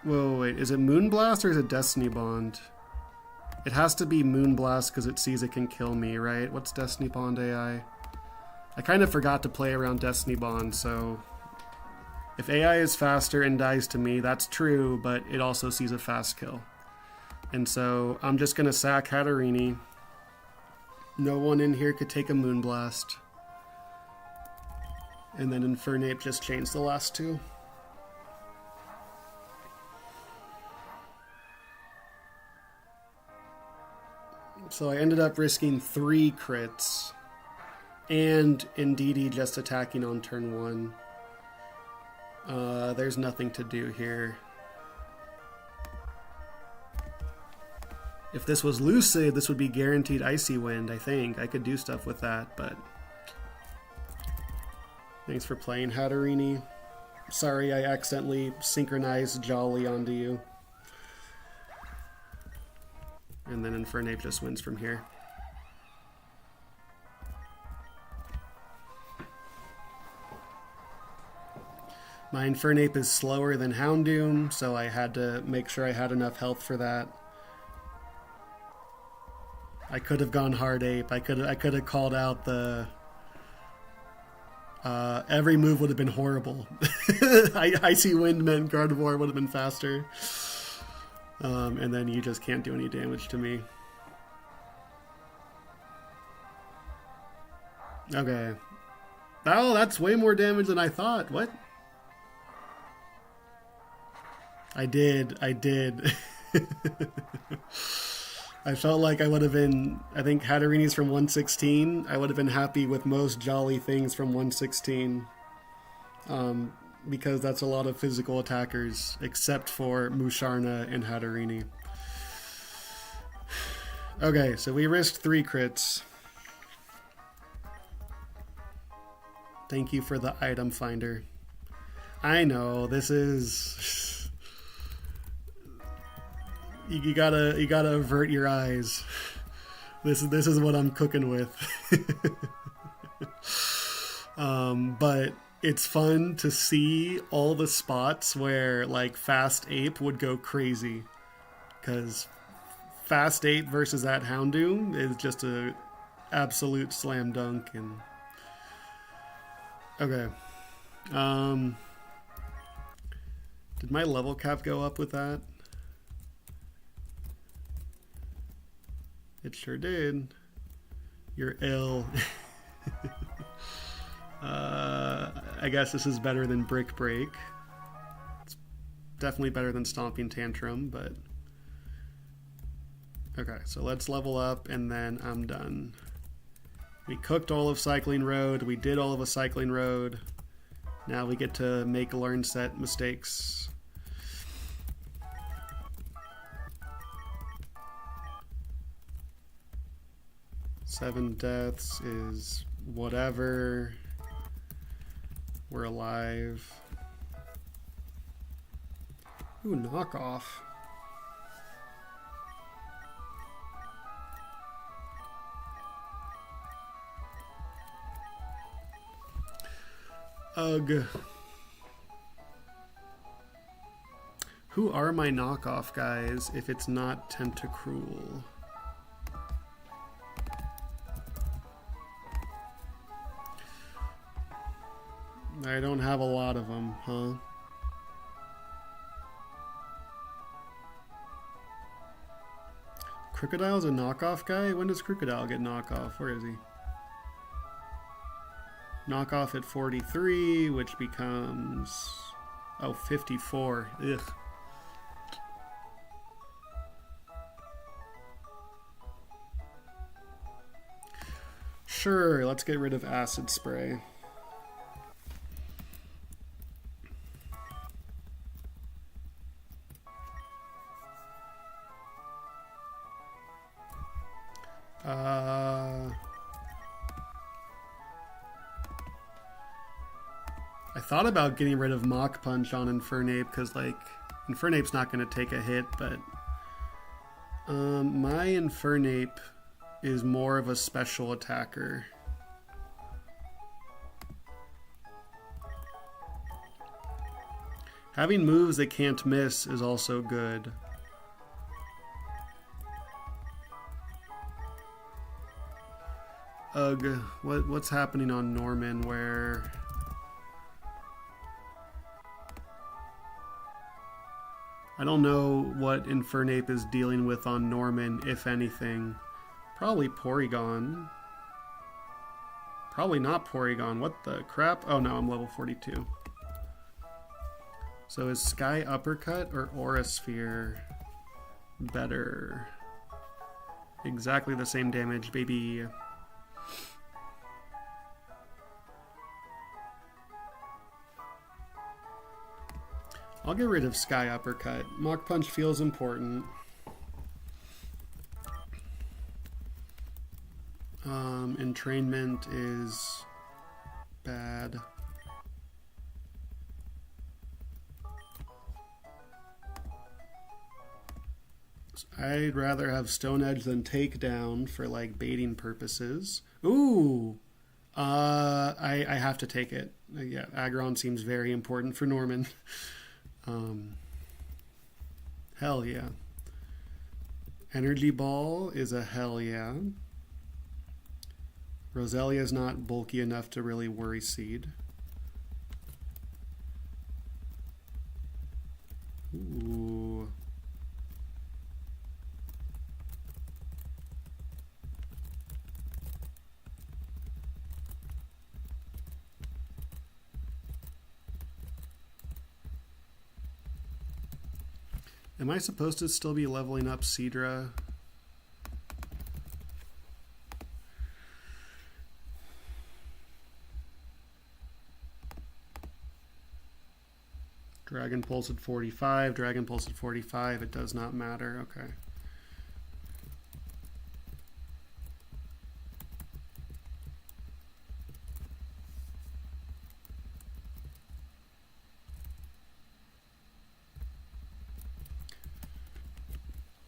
wait. Is it Moonblast or is it Destiny Bond? It has to be Moonblast because it sees it can kill me, right? What's Destiny Bond AI? I kind of forgot to play around Destiny Bond, so... If AI is faster and dies to me, that's true, but it also sees a fast kill. And so I'm just going to sack Hatterini. No one in here could take a Moonblast. And then Infernape just chains the last two. So I ended up risking 3 crits. And Indeedee just attacking on turn 1. There's nothing to do here. If this was Lucid, this would be guaranteed Icy Wind, I think. I could do stuff with that, but... Thanks for playing, Hatterini. Sorry I accidentally synchronized Jolly onto you. And then Infernape just wins from here. My Infernape is slower than Houndoom, so I had to make sure I had enough health for that. I could have gone Hard Ape. I could have called out the... every move would have been horrible. Icy Wind meant Gardevoir would have been faster. And then you just can't do any damage to me. Okay. Oh, that's way more damage than I thought. What? I did. I felt like I would have been, I think Hatterini's from 116. I would have been happy with most Jolly things from 116. Because that's a lot of physical attackers, except for Musharna and Hatterini. Okay, so we risked 3 crits. Thank you for the item finder. I know, this is... You gotta avert your eyes. This is what I'm cooking with. But it's fun to see all the spots where like Fast Ape would go crazy, because Fast Ape versus that Houndoom is just a absolute slam dunk. And okay, did my level cap go up with that? It sure did. You're ill. I guess this is better than Brick Break. It's definitely better than Stomping Tantrum, but... Okay, so let's level up, and then I'm done. We cooked all of Cycling Road. We did all of a Cycling Road. Now we get to make learn set mistakes. Seven deaths is whatever. We're alive. Ooh, knockoff. Ugh. Who are my knockoff guys if it's not Tentacruel? I don't have a lot of them, huh? Crocodile's a knockoff guy? When does Crocodile get knockoff? Where is he? Knockoff at 43, which becomes... Oh, 54. Ugh. Sure, let's get rid of Acid Spray. I thought about getting rid of Mach Punch on Infernape because, like, Infernape's not going to take a hit, but my Infernape is more of a special attacker. Having moves that can't miss is also good. Ugh, what's happening on Norman where... I don't know what Infernape is dealing with on Norman, if anything. Probably Porygon. Probably not Porygon. What the crap? Oh no, I'm level 42. So is Sky Uppercut or Aura Sphere better? Exactly the same damage, baby. I'll get rid of Sky Uppercut. Mach Punch feels important. Entrainment is bad. I'd rather have Stone Edge than Takedown for like baiting purposes. Ooh! I have to take it. Yeah, Aggron seems very important for Norman. Hell yeah. Energy Ball is a hell yeah. Roselia is not bulky enough to really worry Seed. Ooh. Am I supposed to still be leveling up Seadra? Dragon Pulse at 45, Dragon Pulse at 45, it does not matter, okay.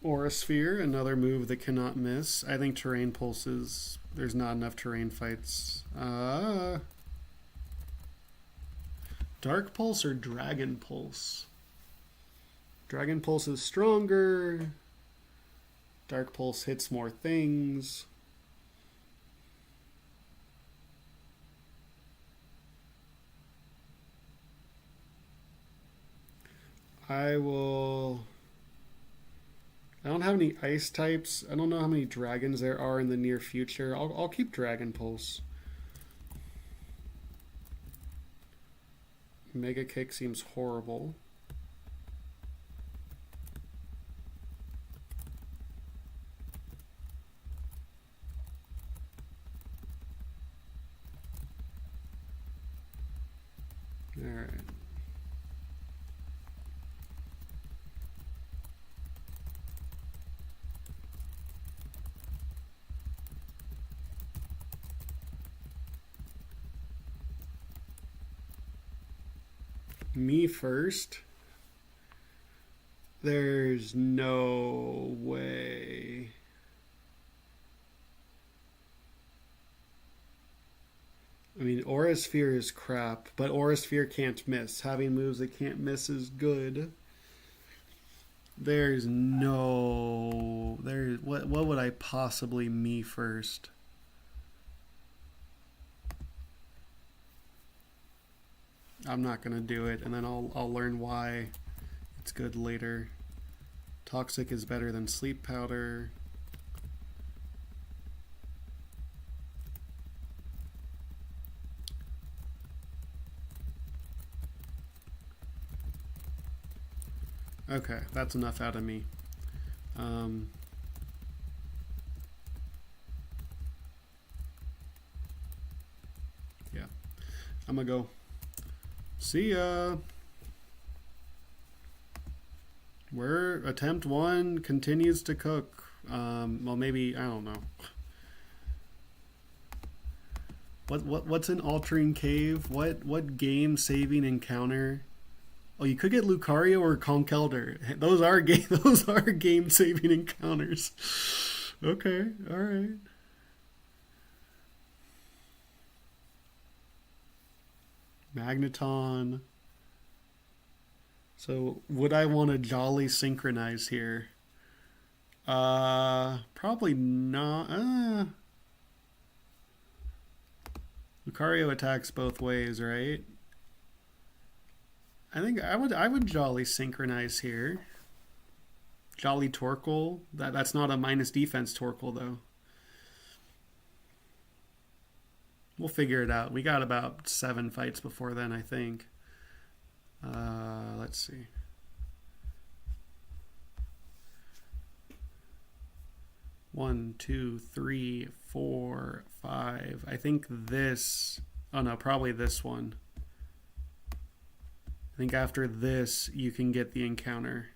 Aura Sphere, another move that cannot miss. I think Terrain Pulses, there's not enough terrain fights. Dark Pulse or Dragon Pulse? Dragon Pulse is stronger. Dark Pulse hits more things. I don't have any ice types. I don't know how many dragons there are in the near future. I'll keep Dragon Pulse. Mega Kick seems horrible. All right. Me first? There's no way. I mean, Aura Sphere is crap, but Aura Sphere can't miss. Having moves that can't miss is good. There's no... What would I possibly me first? I'm not gonna do it, and then I'll learn why it's good later. Toxic is better than Sleep Powder. Okay, that's enough out of me. Yeah, I'm gonna go. See ya. Attempt 1 continues to cook. Well, maybe, I don't know. What's an altering cave? What game saving encounter? Oh, you could get Lucario or Conkeldurr. Those are game saving encounters. Okay, all right. Magneton. So would I want to Jolly Synchronize here? Probably not. Lucario attacks both ways, right? I think I would Jolly Synchronize here. Jolly Torkoal. That's not a minus defense Torkoal though. We'll figure it out. We got about 7 fights before then, I think. Let's see. One, two, three, 4, 5. I think this. Oh no, probably this one. I think after this, you can get the encounter.